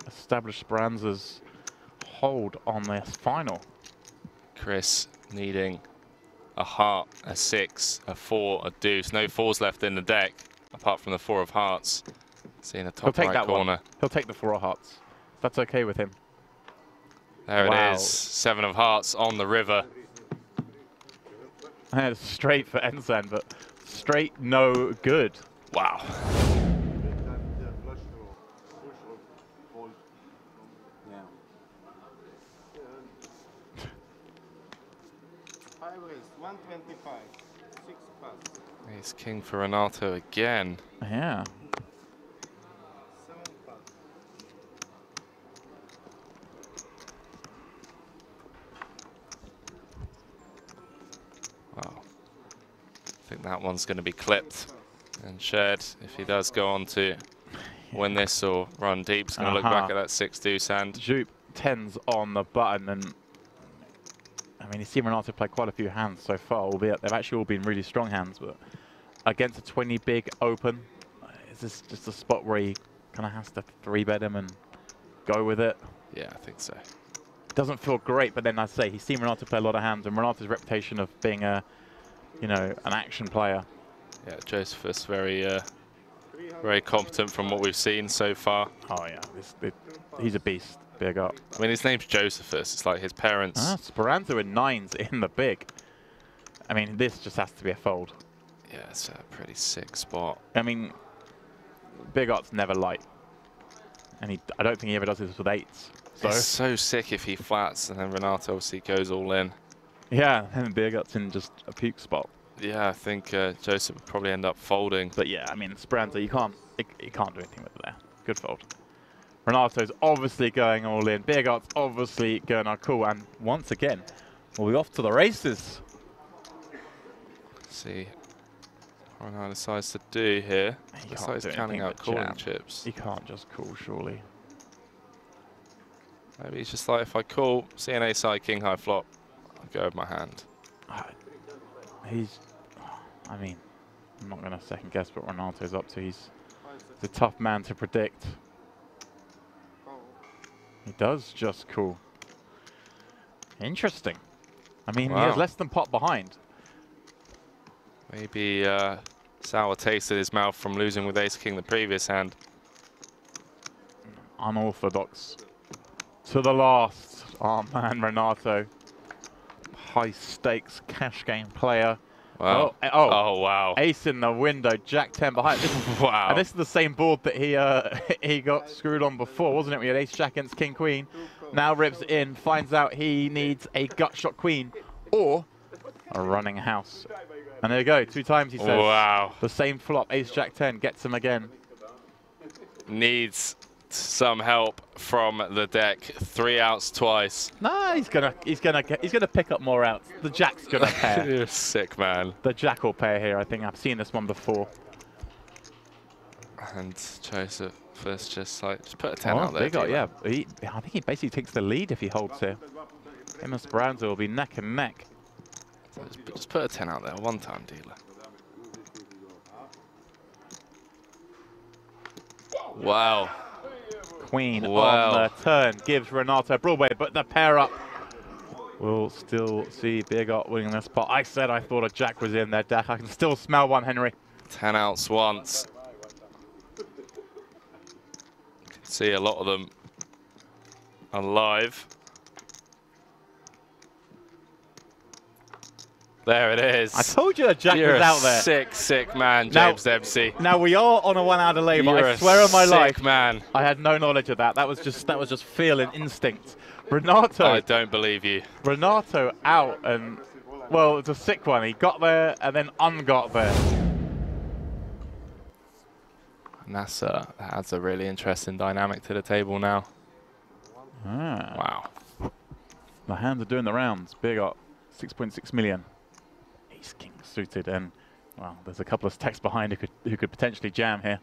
[SPEAKER 2] establish Speranza's hold on this final.
[SPEAKER 3] Chris needing a heart, a 6, a 4, a deuce. No 4s left in the deck, apart from the 4 of hearts. See in the top
[SPEAKER 2] He'll take
[SPEAKER 3] right
[SPEAKER 2] that
[SPEAKER 3] corner.
[SPEAKER 2] one. He'll take the 4 of hearts. That's okay with him.
[SPEAKER 3] There
[SPEAKER 2] Wow.
[SPEAKER 3] it is, 7 of hearts on the river.
[SPEAKER 2] And it's straight for Ensan, but straight no good.
[SPEAKER 3] Wow.
[SPEAKER 5] I raised 125, 6 pass,
[SPEAKER 3] He's king for Renato again.
[SPEAKER 2] Yeah.
[SPEAKER 5] 7 pass.
[SPEAKER 3] Wow. I think that one's going to be clipped and shared if he does go on to win this or run deep. He's going to look back at that 6 deuce hand.
[SPEAKER 2] Joep 10's on the button, and I mean, you've seen Renato play quite a few hands so far, albeit they've actually all been really strong hands, but against a 20 big open, is this just a spot where he kind of has to 3-bet him and go with it?
[SPEAKER 3] Yeah, I think so.
[SPEAKER 2] Doesn't feel great, but then I say he's seen Renato play a lot of hands, and Renato's reputation of being a, you know, an action player.
[SPEAKER 3] Yeah, Josef is very competent from what we've seen so far.
[SPEAKER 2] Oh yeah, he's a beast, Bijgaart.
[SPEAKER 3] I mean, his name's Josephus. It's like his parents.
[SPEAKER 2] Speranza in 9s in the big. I mean, this just has to be a fold.
[SPEAKER 3] Yeah, it's a pretty sick spot.
[SPEAKER 2] I mean, Bijgaart's never light, and I don't think he ever does this with 8s. So
[SPEAKER 3] It's so sick if he flats, and then Renato obviously goes all in.
[SPEAKER 2] yeah, and Bijgaart's in just a puke spot.
[SPEAKER 3] Yeah, I think Josef would probably end up folding.
[SPEAKER 2] But yeah, I mean, Speranza, you can't do anything with it there. Good fold. Renato's obviously going all in. Bijgaart's obviously going cool, and once again, we'll be off to the races.
[SPEAKER 3] Let's see what Renato decides to do here.
[SPEAKER 2] He
[SPEAKER 3] Looks
[SPEAKER 2] can't
[SPEAKER 3] like he's
[SPEAKER 2] do
[SPEAKER 3] counting
[SPEAKER 2] anything
[SPEAKER 3] out
[SPEAKER 2] but
[SPEAKER 3] calling
[SPEAKER 2] jam.
[SPEAKER 3] chips.
[SPEAKER 2] You can't just call, surely.
[SPEAKER 3] Maybe he's just like, if I call, see an ace high, king high flop, I'll go with my hand.
[SPEAKER 2] I mean, I'm not going to second guess what Renato's up to. He's a tough man to predict. He does just call. Interesting. I mean, he has less than pot behind.
[SPEAKER 3] Maybe sour taste in his mouth from losing with ace king the previous hand.
[SPEAKER 2] Unorthodox to the last. Oh man, Renato. High stakes cash game player.
[SPEAKER 3] Wow. Oh, wow.
[SPEAKER 2] Ace in the window, Jack 10 behind.
[SPEAKER 3] Wow.
[SPEAKER 2] And this is the same board that he got screwed on before, wasn't it? We had ace Jack against king queen. Now rips in, finds out he needs a gut shot queen or a running house. And there you go, 2 times he says.
[SPEAKER 3] Wow.
[SPEAKER 2] The same flop, ace Jack 10 gets him again.
[SPEAKER 3] Needs some help from the deck. 3 outs twice.
[SPEAKER 2] No, he's gonna pick up more outs. The Jack's gonna pair.
[SPEAKER 3] You're sick, man.
[SPEAKER 2] The Jack will pair here. I think I've seen this one before.
[SPEAKER 3] And Josef first just put a 10 out there.
[SPEAKER 2] Bijgaart, yeah. I think he basically takes the lead if he holds here. Him and Speranza will be neck and neck.
[SPEAKER 3] So just put a 10 out there, one time dealer. Wow.
[SPEAKER 2] Queen on the turn gives Renato Broadway, but the pair up will still see Bijgaart winning this pot. I said I thought a Jack was in their deck. I can still smell one, Henry.
[SPEAKER 3] 10 outs once. Can see a lot of them alive. There it is.
[SPEAKER 2] I told you a Jack
[SPEAKER 3] You're
[SPEAKER 2] was out there.
[SPEAKER 3] Sick, sick man,
[SPEAKER 2] Now-
[SPEAKER 3] James Dempsey.
[SPEAKER 2] Now we are on a 1 hour delay, but
[SPEAKER 3] You're
[SPEAKER 2] I swear on my
[SPEAKER 3] sick
[SPEAKER 2] life,
[SPEAKER 3] man.
[SPEAKER 2] I had no knowledge of that. That was just feel and instinct. Renato.
[SPEAKER 3] I don't believe you.
[SPEAKER 2] Renato out, and well, it's a sick one. He got there and then ungot there.
[SPEAKER 3] And that's adds a really interesting dynamic to the table now.
[SPEAKER 2] Ah.
[SPEAKER 3] Wow.
[SPEAKER 2] The hands are doing the rounds. Bijgaart, 6.6 million. Ace king suited, and well, there's a couple of stacks behind who could potentially jam here.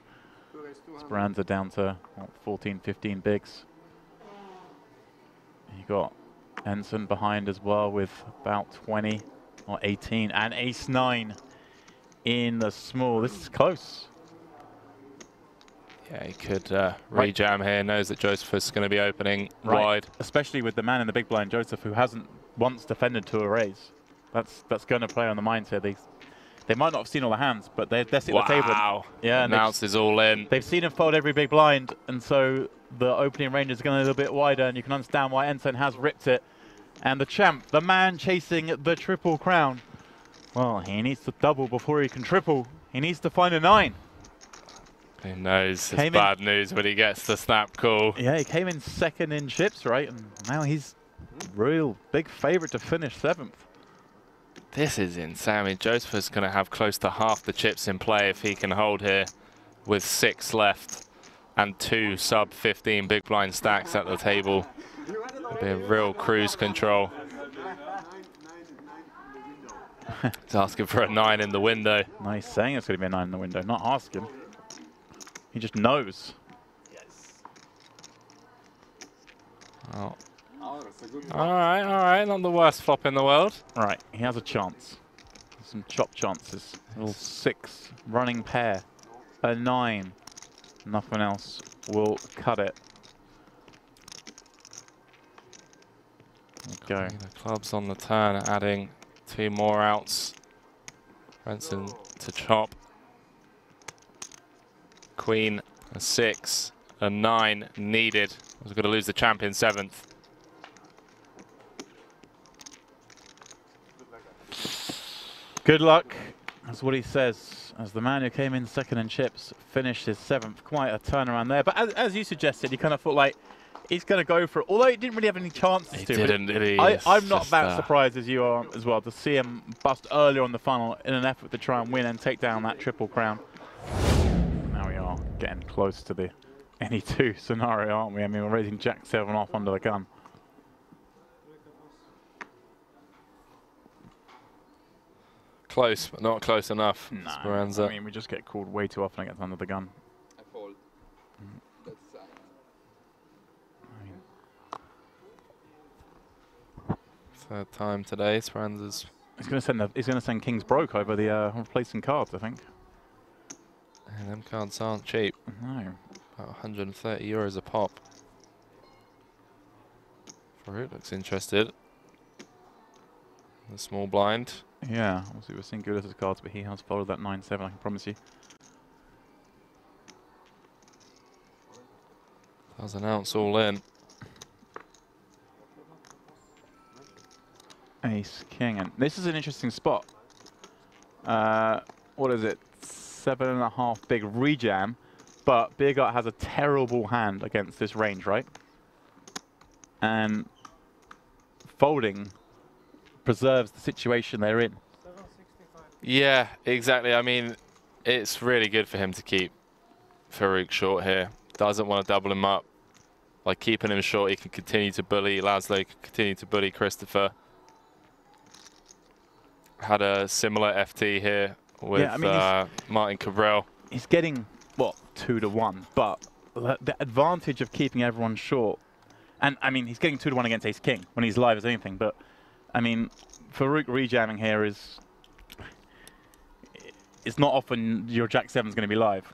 [SPEAKER 2] Speranza down to what, 14, 15 bigs. You've got Ensan behind as well with about 20 or 18 and ace-9 in the small. This is close.
[SPEAKER 3] Yeah, he could re-jam here. Knows that Josef is going to be opening wide.
[SPEAKER 2] Especially with the man in the big blind, Josef, who hasn't once defended to a raise. That's going to play on the mind here. They might not have seen all the hands, but they're sitting at the table.
[SPEAKER 3] Wow.
[SPEAKER 2] Yeah,
[SPEAKER 3] Announces all in.
[SPEAKER 2] They've seen him fold every big blind, and so the opening range is going a little bit wider, and you can understand why Ensan has ripped it. And the champ, the man chasing the triple crown, well, he needs to double before he can triple. He needs to find a 9.
[SPEAKER 3] He knows it's bad news when he gets the snap call.
[SPEAKER 2] Yeah, he came in second in chips, right? And now he's real big favorite to finish 7th.
[SPEAKER 3] This is insane. I mean, Josef is going to have close to half the chips in play if he can hold here with 6 left and 2 sub-15 big blind stacks at the table. It'll be a real cruise control. He's asking for a 9 in the window.
[SPEAKER 2] Nice saying it's going to be a 9 in the window, not asking. He just knows.
[SPEAKER 3] Oh. All right, not the worst flop in the world.
[SPEAKER 2] Right, he has a chance. Some chop chances. Little 6 running pair. A 9. Nothing else will cut it. There we go.
[SPEAKER 3] The clubs on the turn, adding 2 more outs. Ensan to chop. Queen, a 6, a 9 needed. I was going to lose the champ in 7th.
[SPEAKER 2] Good luck, that's what he says, as the man who came in second in chips finished his 7th. Quite a turnaround there, but as you suggested, you kind of thought like he's going to go for it, although he didn't really have any chances to.
[SPEAKER 3] He didn't, did he?
[SPEAKER 2] I'm not that surprised as you are as well to see him bust earlier on the funnel in an effort to try and win and take down that triple crown. Now we are getting close to the any 2 scenario, aren't we? I mean, we're raising Jack 7 off under the gun.
[SPEAKER 3] Close, but not close enough.
[SPEAKER 2] No,
[SPEAKER 3] Speranza.
[SPEAKER 2] I mean, we just get called way too often against under the gun.
[SPEAKER 6] I fold. That's sad.
[SPEAKER 2] I mean,
[SPEAKER 3] Third time today, Speranza's.
[SPEAKER 2] he's going to send King's Broke over the replacing cards, I think.
[SPEAKER 3] And them cards aren't cheap.
[SPEAKER 2] No.
[SPEAKER 3] About 130 euros a pop. Farukh looks interested. The small blind.
[SPEAKER 1] Yeah, obviously we're seeing Gulas' cards, but he has followed that 9-7, I can promise you.
[SPEAKER 3] Does an ounce all in.
[SPEAKER 1] Ace, King, and this is an interesting spot. What is it? 7.5 big rejam, but Bijgaart has a terrible hand against this range, right? And folding preserves the situation they're in.
[SPEAKER 3] Yeah, exactly. I mean, it's really good for him to keep Farukh short here. Doesn't want to double him up. Like keeping him short, he can continue to bully Laszlo, can continue to bully Christopher. Had a similar FT here with Martin Cabral.
[SPEAKER 1] He's getting, what, 2-1, but the advantage of keeping everyone short, and I mean, he's getting 2-1 against Ace King when he's live as anything, but I mean, Farukh rejamming here is, it's not often your Jack 7's going to be live.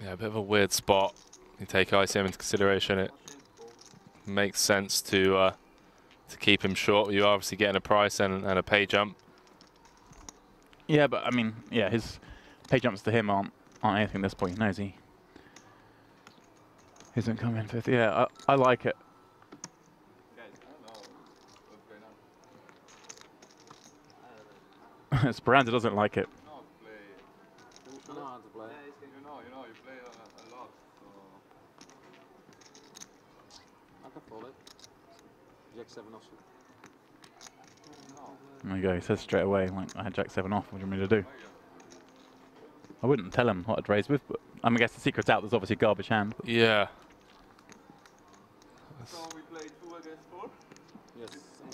[SPEAKER 3] Yeah, a bit of a weird spot. You take ICM into consideration, it makes sense to keep him short. You're obviously getting a price and a pay jump.
[SPEAKER 1] Yeah, but I mean, yeah, his pay jumps to him aren't anything at this point. He knows he isn't coming in 5th. Yeah, I like it. Speranza doesn't like it.
[SPEAKER 6] You play a lot. I can fold it. Jack 7 off.
[SPEAKER 1] There you go, he says straight away, like, I had Jack 7 off, what do you want me to do? I wouldn't tell him what I'd raise with, but I mean, I guess the secret's out, there's obviously a garbage hand.
[SPEAKER 3] Yeah.
[SPEAKER 6] So we played 2 against 4? Yes.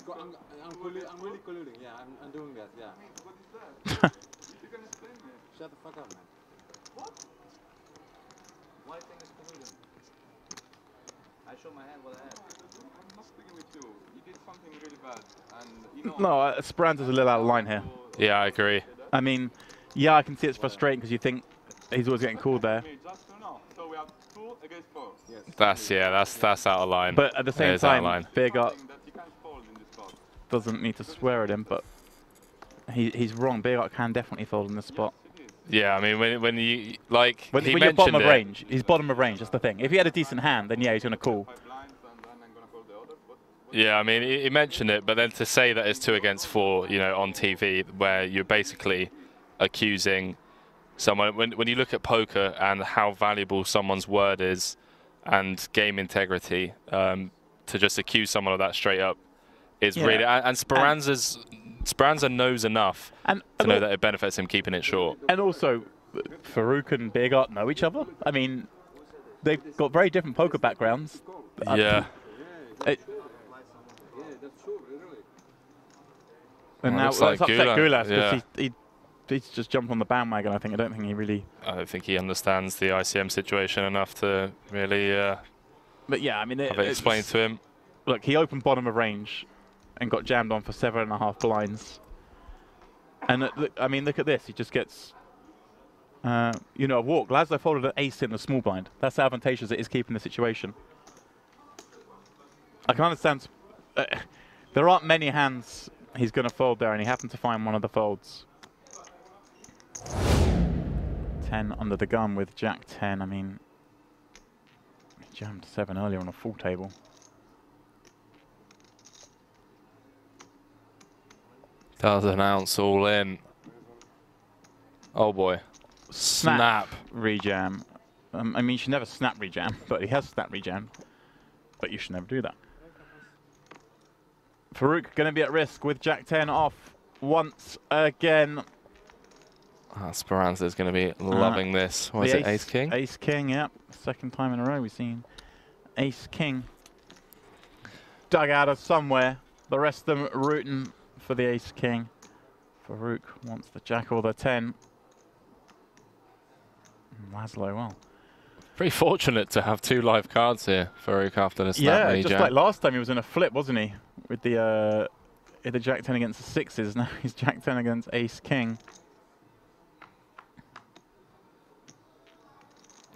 [SPEAKER 6] I'm really colluding, yeah, I'm doing that, yeah. What is that? You can explain me. Shut the fuck up, man. What? My thing is colluding. I I show my hand what I had. I'm not speaking with you. You did something really bad. And you know,
[SPEAKER 2] No, Speranza's a little out of line here.
[SPEAKER 3] Yeah, I agree.
[SPEAKER 2] I mean, yeah, I can see it's frustrating because you think he's always getting called there.
[SPEAKER 6] just to know. So we have 2 against 4. Yes.
[SPEAKER 3] That's out of line.
[SPEAKER 2] But at the same time, Bijgaart
[SPEAKER 6] That you can't fold in this spot.
[SPEAKER 2] doesn't need to swear at him, but he's wrong. Bijgaart can definitely fold in this spot.
[SPEAKER 3] Yeah, I mean, when you, like,
[SPEAKER 2] When
[SPEAKER 3] he
[SPEAKER 2] you're
[SPEAKER 3] mentioned
[SPEAKER 2] bottom of
[SPEAKER 3] it.
[SPEAKER 2] range, he's bottom of range, that's the thing. If he had a decent hand, then yeah, he's going to call.
[SPEAKER 6] 5 blinds and then I'm gonna call the other.
[SPEAKER 3] Yeah, I mean, he mentioned it, but then to say that it's 2 against 4, you know, on TV, where you're basically accusing someone, when you look at poker and how valuable someone's word is and game integrity, to just accuse someone of that straight up is really, and Speranza knows enough to know that it benefits him keeping it short.
[SPEAKER 2] And also, Farukh and Bijgaart know each other. I mean, they've got very different poker backgrounds.
[SPEAKER 3] Yeah.
[SPEAKER 2] And now
[SPEAKER 3] looks
[SPEAKER 2] let's
[SPEAKER 3] like
[SPEAKER 2] upset Gulas
[SPEAKER 3] yeah.
[SPEAKER 2] because he's just jumped on the bandwagon. I don't think he really.
[SPEAKER 3] I don't think he understands the ICM situation enough to really
[SPEAKER 2] But yeah, I mean,
[SPEAKER 3] have it explained to him.
[SPEAKER 2] Look, he opened bottom of range and got jammed on for 7.5 blinds. And I mean, look at this. He just gets, you know, a walk. Laszlo folded an ace in the small blind. That's how advantageous it is keeping the situation. I can understand. There aren't many hands he's going to fold there, and he happened to find one of the folds. 10 under the gun with Jack 10. I mean, he jammed 7 earlier on a full table.
[SPEAKER 3] Does an ounce all in. Oh boy. Snap.
[SPEAKER 2] Rejam. I mean, you should never snap rejam, but he has snap rejam. But you should never do that. Farukh going to be at risk with Jack 10 off once again.
[SPEAKER 3] Speranza is going to be loving this. What is it, Ace King?
[SPEAKER 2] Ace King, yep. Second time in a row we've seen Ace King dug out of somewhere. The rest of them rooting for the Ace King. Farukh wants the Jack or the 10. Laszlo, well.
[SPEAKER 3] Pretty fortunate to have 2 live cards here, Farukh, after the snap rejam.
[SPEAKER 2] Just like last time he was in a flip, wasn't he? With the Jack 10 against the 6s. Now he's Jack 10 against Ace King.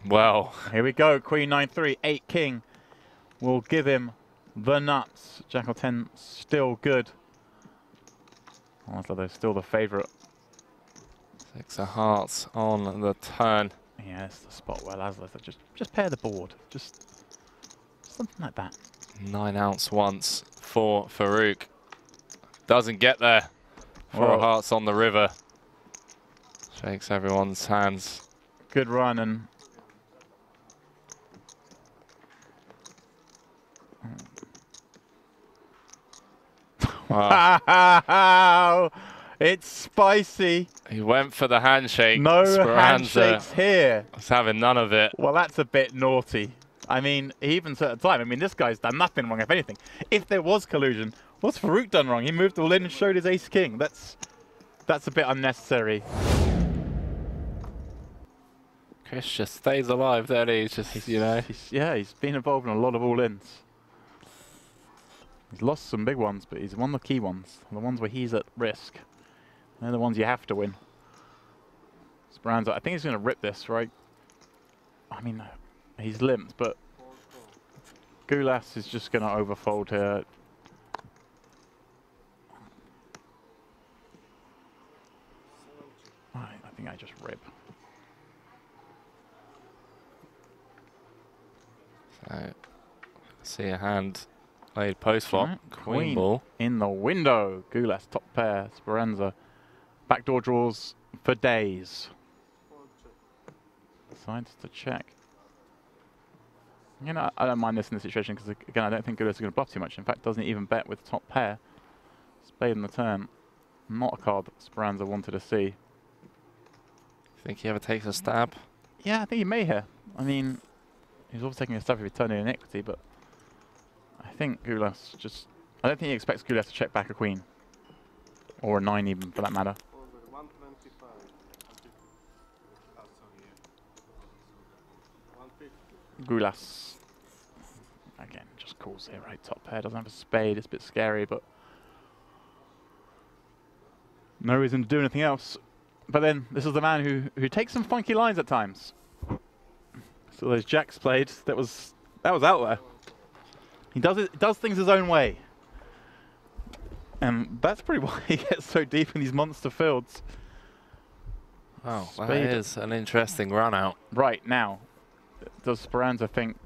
[SPEAKER 3] Well.
[SPEAKER 2] Here we go. Queen 9-3, 8 King will give him the nuts. Jack or 10 still good. Laszlo still the favourite.
[SPEAKER 3] 6 of hearts on the turn.
[SPEAKER 2] Yeah, it's the spot where Laszlo said just pair the board. Just something like that.
[SPEAKER 3] 9 ounce once for Farukh. Doesn't get there. 4 of hearts on the river. Shakes everyone's hands.
[SPEAKER 2] Good run and wow. It's spicy.
[SPEAKER 3] He went for the handshake.
[SPEAKER 2] No
[SPEAKER 3] Speranza
[SPEAKER 2] handshakes here.
[SPEAKER 3] was having none of it.
[SPEAKER 2] Well, that's a bit naughty. I mean, he even said at the time, I mean, this guy's done nothing wrong, if anything. If there was collusion, what's Farukh done wrong? He moved all in and showed his Ace King. That's a bit unnecessary.
[SPEAKER 3] Chris just stays alive there. He's just, you know.
[SPEAKER 2] He's been involved in a lot of all-ins. He's lost some big ones, but he's won the key ones. The ones where he's at risk. They're the ones you have to win. Speranza, I think he's going to rip this, right? I mean, he's limped, but Gulas is just going to overfold here. I think I just rip.
[SPEAKER 3] So, see a hand played post flop.
[SPEAKER 2] Right,
[SPEAKER 3] Queen ball.
[SPEAKER 2] In the window. Gulas, top pair. Speranza. Backdoor draws for days. Decides to check. You know, I don't mind this in this situation because, again, I don't think Gulas is going to bluff too much. In fact, doesn't even bet with top pair. Spade in the turn. Not a card that Speranza wanted to see.
[SPEAKER 3] Think he ever takes a stab?
[SPEAKER 2] Yeah, I think he may here. I mean, he's also taking a stab if he turned in equity, but I think Gulas just... I don't think he expects Gulas to check back a queen. Or a 9 even, for that matter. Gulas Again, just calls here, right? Top pair, doesn't have a spade. It's a bit scary, but no reason to do anything else. But then, this is the man who takes some funky lines at times. So those jacks played, that was out there. He does things his own way. And that's probably why he gets so deep in these monster fields.
[SPEAKER 3] Wow, that
[SPEAKER 2] Spade.
[SPEAKER 3] is an interesting run out.
[SPEAKER 2] Right, now, does Speranza think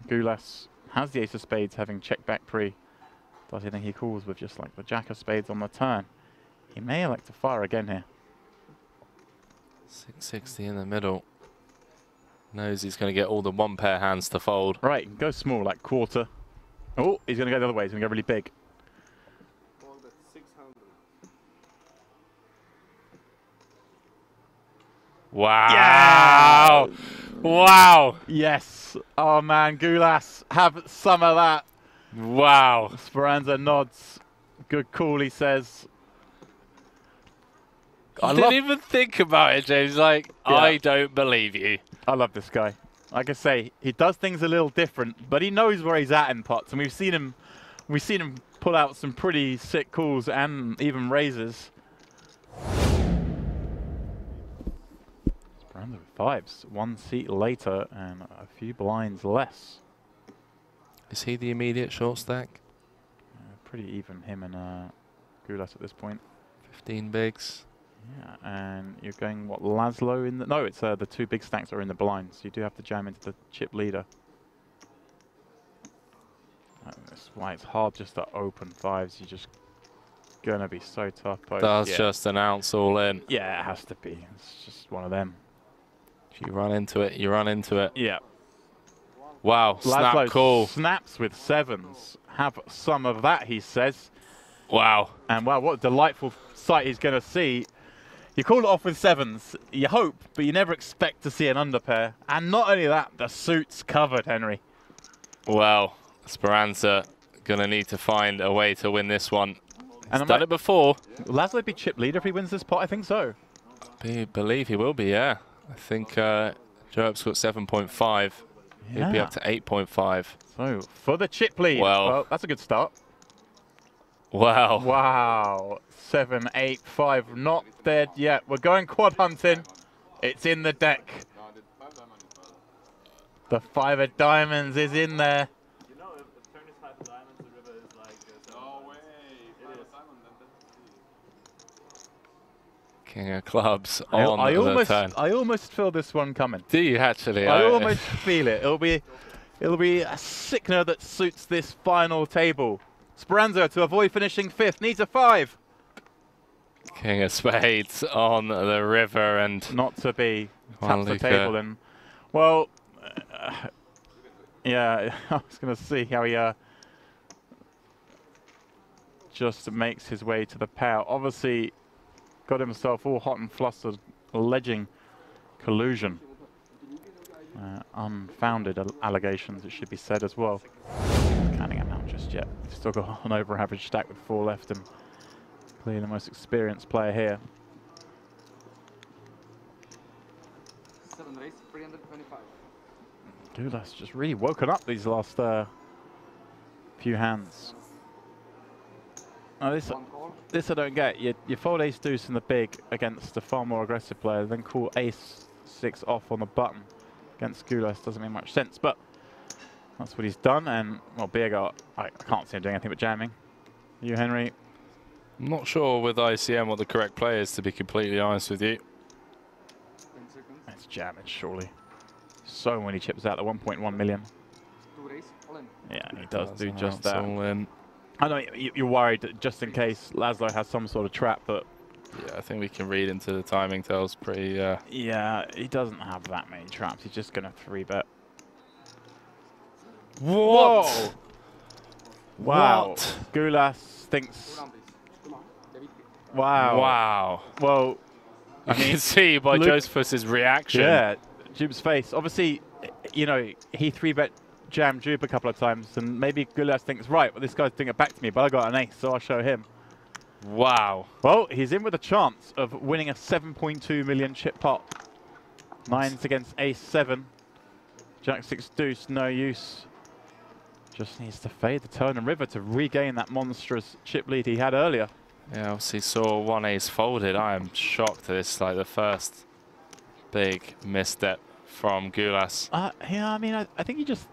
[SPEAKER 2] Gulas has the ace of spades having checked back pre? Does he think he calls with just like the jack of spades on the turn? He may elect to fire again here.
[SPEAKER 3] 660 in the middle. Knows he's going to get all the one pair hands to fold.
[SPEAKER 2] Right, go small, like quarter. Oh, he's going to go the other way. He's going to go really big.
[SPEAKER 5] Fold at 600.
[SPEAKER 3] Wow! Wow!
[SPEAKER 2] Yes. Oh man, Gulas, have some of that.
[SPEAKER 3] Wow!
[SPEAKER 2] Speranza nods. Good call, he says.
[SPEAKER 3] I didn't even think about it, James. Like,
[SPEAKER 2] Yeah.
[SPEAKER 3] I don't believe you.
[SPEAKER 2] I love this guy. Like I say, he does things a little different, but he knows where he's at in pots, and we've seen him pull out some pretty sick calls and even raises. Speranza with fives, 1 seat later and a few blinds less.
[SPEAKER 3] Is he the immediate short stack?
[SPEAKER 2] Pretty even, him and Gulas at this point.
[SPEAKER 3] 15 bigs.
[SPEAKER 2] Yeah, and you're going, what, Laszlo in the... No, it's the 2 big stacks are in the blinds. You do have to jam into the chip leader. That's why it's hard just to open fives. You're just going to be so tough.
[SPEAKER 3] That's just an ounce all in.
[SPEAKER 2] Yeah, it has to be. It's just one of them.
[SPEAKER 3] If you run into it, you run into it.
[SPEAKER 2] Yeah.
[SPEAKER 3] Wow, snap
[SPEAKER 2] Laszlo
[SPEAKER 3] call.
[SPEAKER 2] snaps with sevens. Have some of that, he says.
[SPEAKER 3] Wow.
[SPEAKER 2] And wow, what a delightful sight he's going to see. You call it off with sevens, you hope, but you never expect to see an underpair. And not only that, the suit's covered, Henry.
[SPEAKER 3] Well, Speranza gonna need to find a way to win this one.
[SPEAKER 2] And
[SPEAKER 3] He's done it before.
[SPEAKER 2] Will Laszlo be chip leader if he wins this pot? I think so.
[SPEAKER 3] I believe he will be, yeah. I think Joep's got 7.5.
[SPEAKER 2] Yeah.
[SPEAKER 3] He'd be up to 8.5.
[SPEAKER 2] So, for the chip lead.
[SPEAKER 3] Well,
[SPEAKER 2] that's a good start.
[SPEAKER 3] Wow.
[SPEAKER 2] Wow. 7, 8, 5. Not dead yet. We're going quad hunting. It's in the deck. The 5 of diamonds is in there.
[SPEAKER 4] You know, if turn is 5 diamonds, the river is like... no way. It is.
[SPEAKER 3] King of clubs on the turn.
[SPEAKER 2] I almost feel this one coming.
[SPEAKER 3] Do you actually?
[SPEAKER 2] I almost feel it. It'll be a sickener that suits this final table. Speranza, to avoid finishing 5th, needs a 5.
[SPEAKER 3] King of spades on the river and
[SPEAKER 2] not to be taps the
[SPEAKER 3] Gianluca.
[SPEAKER 2] table. And well, yeah, I was going to see how he just makes his way to the pair. Obviously, got himself all hot and flustered, alleging collusion. Unfounded allegations, it should be said as well. Counting him out just yet. Still got an over average stack with 4 left and clearly the most experienced player here.
[SPEAKER 7] 7 raise, 325.
[SPEAKER 2] Gulas just really woken up these last few hands. Oh, this I don't get. You fold ace deuce in the big against a far more aggressive player, then call ace 6 off on the button against Gulas doesn't make much sense, but that's what he's done. And well, Bijgaart, I can't see him doing anything but jamming. You, Henry?
[SPEAKER 3] I'm not sure with ICM what the correct play is, to be completely honest with you.
[SPEAKER 7] 10 seconds.
[SPEAKER 2] It's jamming, surely. So many chips out, the 1.1 million.
[SPEAKER 7] 2 raise, all in.
[SPEAKER 2] Yeah, he does do
[SPEAKER 3] That's
[SPEAKER 2] just that.
[SPEAKER 3] all in.
[SPEAKER 2] I know you're worried that just in case Laszlo has some sort of trap, but
[SPEAKER 3] Yeah, I think we can read into the timing tells pretty...
[SPEAKER 2] yeah, he doesn't have that many traps. He's just going to 3-bet.
[SPEAKER 3] What?
[SPEAKER 2] Whoa! Wow.
[SPEAKER 3] What?
[SPEAKER 2] Gulas thinks...
[SPEAKER 7] Round please. Come on. David.
[SPEAKER 2] Wow.
[SPEAKER 3] Wow.
[SPEAKER 2] Well,
[SPEAKER 3] I can see by Joseph's reaction.
[SPEAKER 2] yeah, Joep's face. Obviously, you know, he 3-bet jammed Joep a couple of times, and maybe Gulas thinks, right, well, this guy's doing it back to me, but I got an ace, so I'll show him.
[SPEAKER 3] Wow.
[SPEAKER 2] Well, he's in with a chance of winning a 7.2 million chip pot. 9s against ace 7. Jack 6 deuce, no use. Just needs to fade the turn and river to regain that monstrous chip lead he had earlier.
[SPEAKER 3] Yeah, obviously saw one ace folded. I am shocked that it's like the first big misstep from Gulas.
[SPEAKER 2] Yeah, I mean, I think he just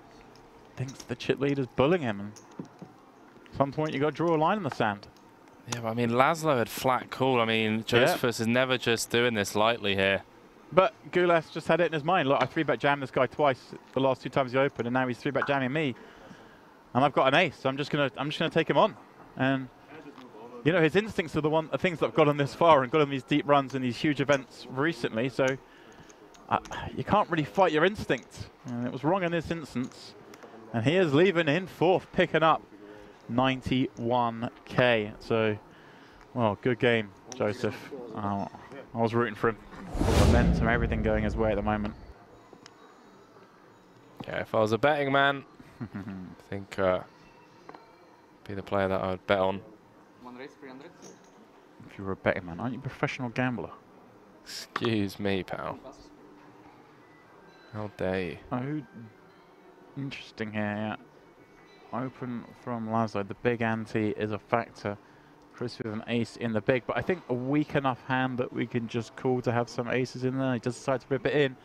[SPEAKER 2] thinks the chip leader's bullying him. And at some point, you got to draw a line in the sand.
[SPEAKER 3] Yeah, but I mean, Laszlo had flat call. I mean, Josef is never just doing this lightly here.
[SPEAKER 2] But Gulas just had it in his mind. Look, I 3-bet jammed this guy twice the last 2 times he opened, and now he's 3-bet jamming me. And I've got an ace, so I'm just gonna take him on. And you know, his instincts are the things that have got him this far and got him these deep runs in these huge events recently. So you can't really fight your instinct. And it was wrong in this instance. And he is leaving in 4th, picking up 91k. So, well, good game, Josef. I was rooting for him. Momentum, everything going his way at the moment.
[SPEAKER 3] Yeah, if I was a betting man, I think be the player that I would bet on.
[SPEAKER 7] 1 raise, 300.
[SPEAKER 2] If you were a betting man, aren't you a professional gambler?
[SPEAKER 3] Excuse me, pal. How dare you?
[SPEAKER 2] Oh, interesting here. Yeah. Open from Laszlo. The big ante is a factor. Chris with an ace in the big, but I think a weak enough hand that we can just call to have some aces in there. He just decides to rip it in.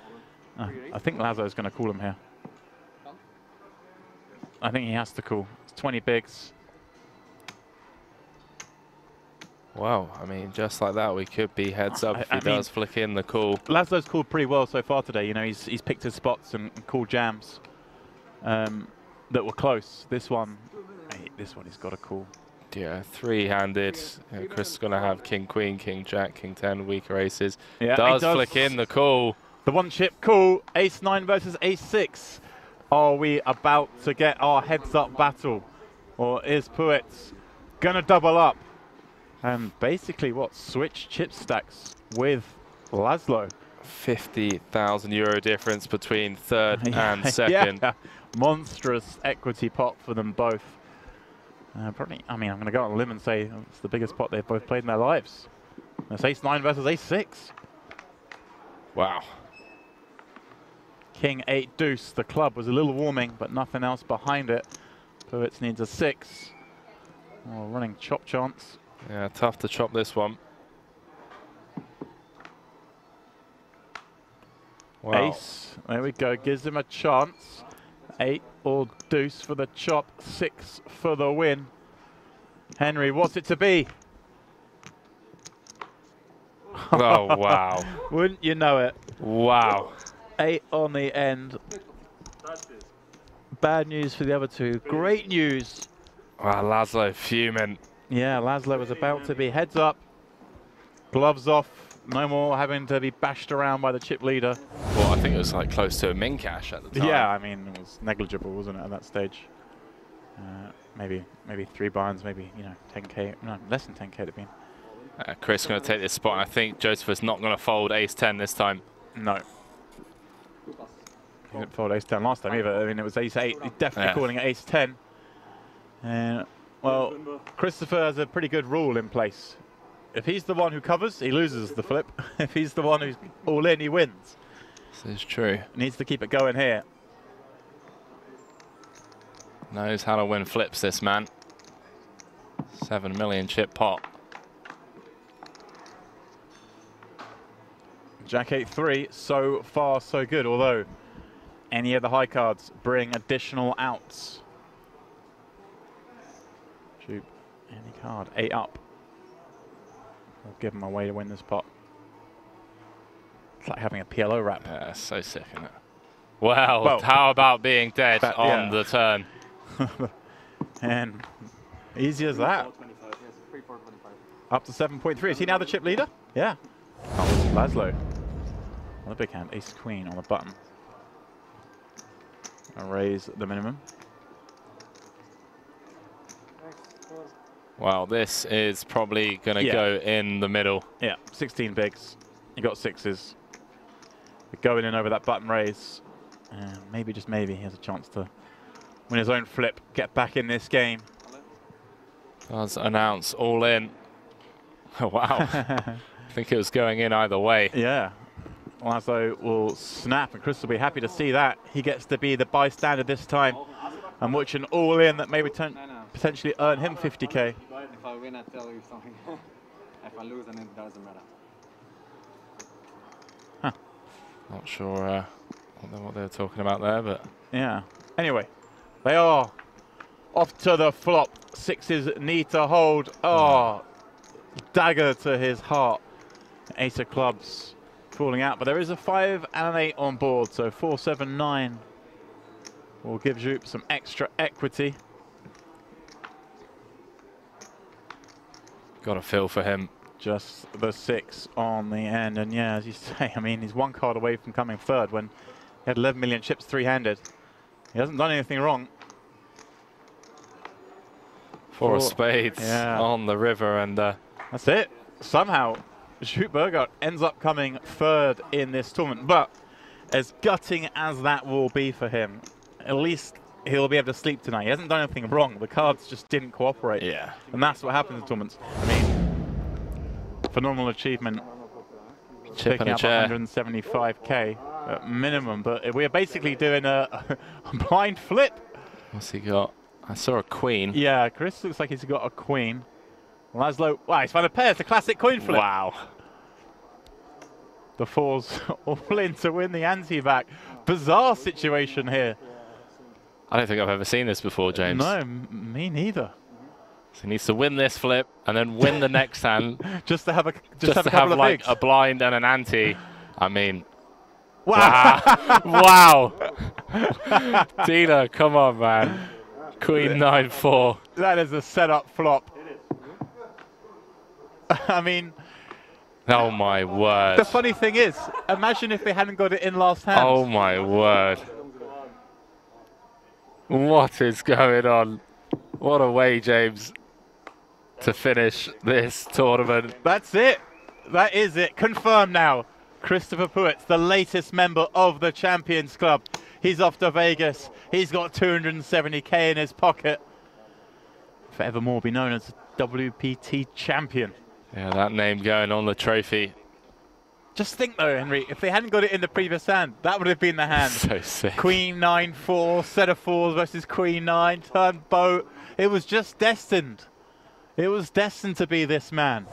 [SPEAKER 2] I think Laszlo is going to call him here. I think he has to call. It's 20 bigs.
[SPEAKER 3] Wow, I mean, just like that, we could be heads up if he does flick in the call.
[SPEAKER 2] Laszlo's called pretty well so far today. You know, he's picked his spots and called jams that were close. This one he's got to call.
[SPEAKER 3] Yeah, 3-handed. Chris is going to have king, queen, king, jack, king 10, weaker aces.
[SPEAKER 2] Yeah,
[SPEAKER 3] does flick in the call.
[SPEAKER 2] The 1-chip call. Ace 9 versus ace 6. Are we about to get our heads-up battle? Or is Puetz going to double up? And basically, switch chip stacks with Laszlo.
[SPEAKER 3] 50,000 euro difference between third and second.
[SPEAKER 2] Yeah. Monstrous equity pot for them both. Probably, I mean, I'm going to go on a limb and say it's the biggest pot they've both played in their lives. It's ace 9 versus ace 6.
[SPEAKER 3] Wow.
[SPEAKER 2] King 8 deuce. The club was a little warming, but nothing else behind it. Puetz needs a 6. Oh, running chop chance.
[SPEAKER 3] Yeah, tough to chop this one. Wow.
[SPEAKER 2] Ace. There we go. Gives him a chance. 8 or deuce for the chop. 6 for the win. Henry, what's it to be?
[SPEAKER 3] Oh, wow.
[SPEAKER 2] Wouldn't you know it?
[SPEAKER 3] Wow.
[SPEAKER 2] 8 on the end. Bad news for the other two. Great news.
[SPEAKER 3] Wow, Laszlo fuming.
[SPEAKER 2] Yeah, Laszlo was about to be heads up. Gloves off. No more having to be bashed around by the chip leader.
[SPEAKER 3] Well, I think it was like close to a min cash at the time.
[SPEAKER 2] Yeah, I mean, it was negligible, wasn't it, at that stage? Maybe 3 binds, maybe, you know, 10k. No, less than 10k to be.
[SPEAKER 3] Chris going to take this spot, and I think Josef is not going to fold ace 10 this time.
[SPEAKER 2] No. He didn't fold ace 10 last time either. I mean, it was ace 8. He's definitely calling it ace 10. Well, Christopher has a pretty good rule in place. If he's the one who covers, he loses the flip. If he's the one who's all in, he wins.
[SPEAKER 3] This is true.
[SPEAKER 2] Needs to keep it going here.
[SPEAKER 3] Knows how to win flips, this man. 7 million chip pot.
[SPEAKER 2] Jack 8-3, so far so good, although any of the high cards bring additional outs. Joep, any card, 8 up. We'll give him a way to win this pot. It's like having a PLO wrap.
[SPEAKER 3] Yeah, so sick, isn't it? Well, how about being dead on the turn?
[SPEAKER 2] And easy as that. Up to 7.3. Is he now the chip leader? Yeah. Oh, Laszlo. Another big hand. Ace queen on the button. And raise the minimum.
[SPEAKER 3] Well, this is probably going to go in the middle.
[SPEAKER 2] Yeah, 16 bigs. You got 6s. We're going in over that button raise. And maybe, just maybe, he has a chance to win his own flip, get back in this game.
[SPEAKER 3] Does announce all in. Oh, wow. I think it was going in either way.
[SPEAKER 2] Yeah. Laszlo will snap, and Chris will be happy to see that. He gets to be the bystander this time. and watch an all-in that may potentially earn him 50k.
[SPEAKER 6] If I win, I tell you something. If I lose, then it doesn't matter.
[SPEAKER 3] Not sure what they're talking about there, but
[SPEAKER 2] yeah. Anyway, they are off to the flop. Sixes need to hold. Oh, dagger to his heart. Ace of clubs falling out, but there is a 5 and an 8 on board, so 4, 7, 9 will give Joep some extra equity.
[SPEAKER 3] got a feel for him.
[SPEAKER 2] Just the 6 on the end, and yeah, as you say, I mean, he's 1 card away from coming third when he had 11 million chips 3-handed. He hasn't done anything wrong.
[SPEAKER 3] 4 of spades on the river, and
[SPEAKER 2] that's it. Somehow, Joep Bijgaart ends up coming third in this tournament, but as gutting as that will be for him, at least he'll be able to sleep tonight. He hasn't done anything wrong. The cards just didn't cooperate.
[SPEAKER 3] Yeah.
[SPEAKER 2] And that's what happens in tournaments. I mean, phenomenal achievement. Picking up 175k at minimum, but we are basically doing a blind flip.
[SPEAKER 3] What's he got? I saw a queen.
[SPEAKER 2] Yeah, Chris looks like he's got a queen. Laszlo, wow, he's found a pair. It's a classic coin flip.
[SPEAKER 3] Wow.
[SPEAKER 2] The 4s all in to win the ante back. Bizarre situation here.
[SPEAKER 3] I don't think I've ever seen this before, James.
[SPEAKER 2] No, me neither.
[SPEAKER 3] So he needs to win this flip and then win the next hand.
[SPEAKER 2] just to have a
[SPEAKER 3] like
[SPEAKER 2] bigs.
[SPEAKER 3] A blind and an ante. I mean,
[SPEAKER 2] wow.
[SPEAKER 3] Wow. Dina, come on, man. Queen 9-4.
[SPEAKER 2] That is a setup flop. I mean,
[SPEAKER 3] oh my word.
[SPEAKER 2] The funny thing is, imagine if they hadn't got it in last hand.
[SPEAKER 3] Oh my word. What is going on? What a way, James, to finish this tournament.
[SPEAKER 2] That's it. That is it. Confirmed now. Christopher Puetz, the latest member of the Champions Club. He's off to Vegas. He's got 270k in his pocket. Forevermore be known as WPT champion.
[SPEAKER 3] Yeah, that name going on the trophy.
[SPEAKER 2] Just think though, Henry, if they hadn't got it in the previous hand, that would have been the hand.
[SPEAKER 3] So sick.
[SPEAKER 2] Queen 9-4, set of 4s versus Queen 9, turn boat. It was just destined. It was destined to be this man.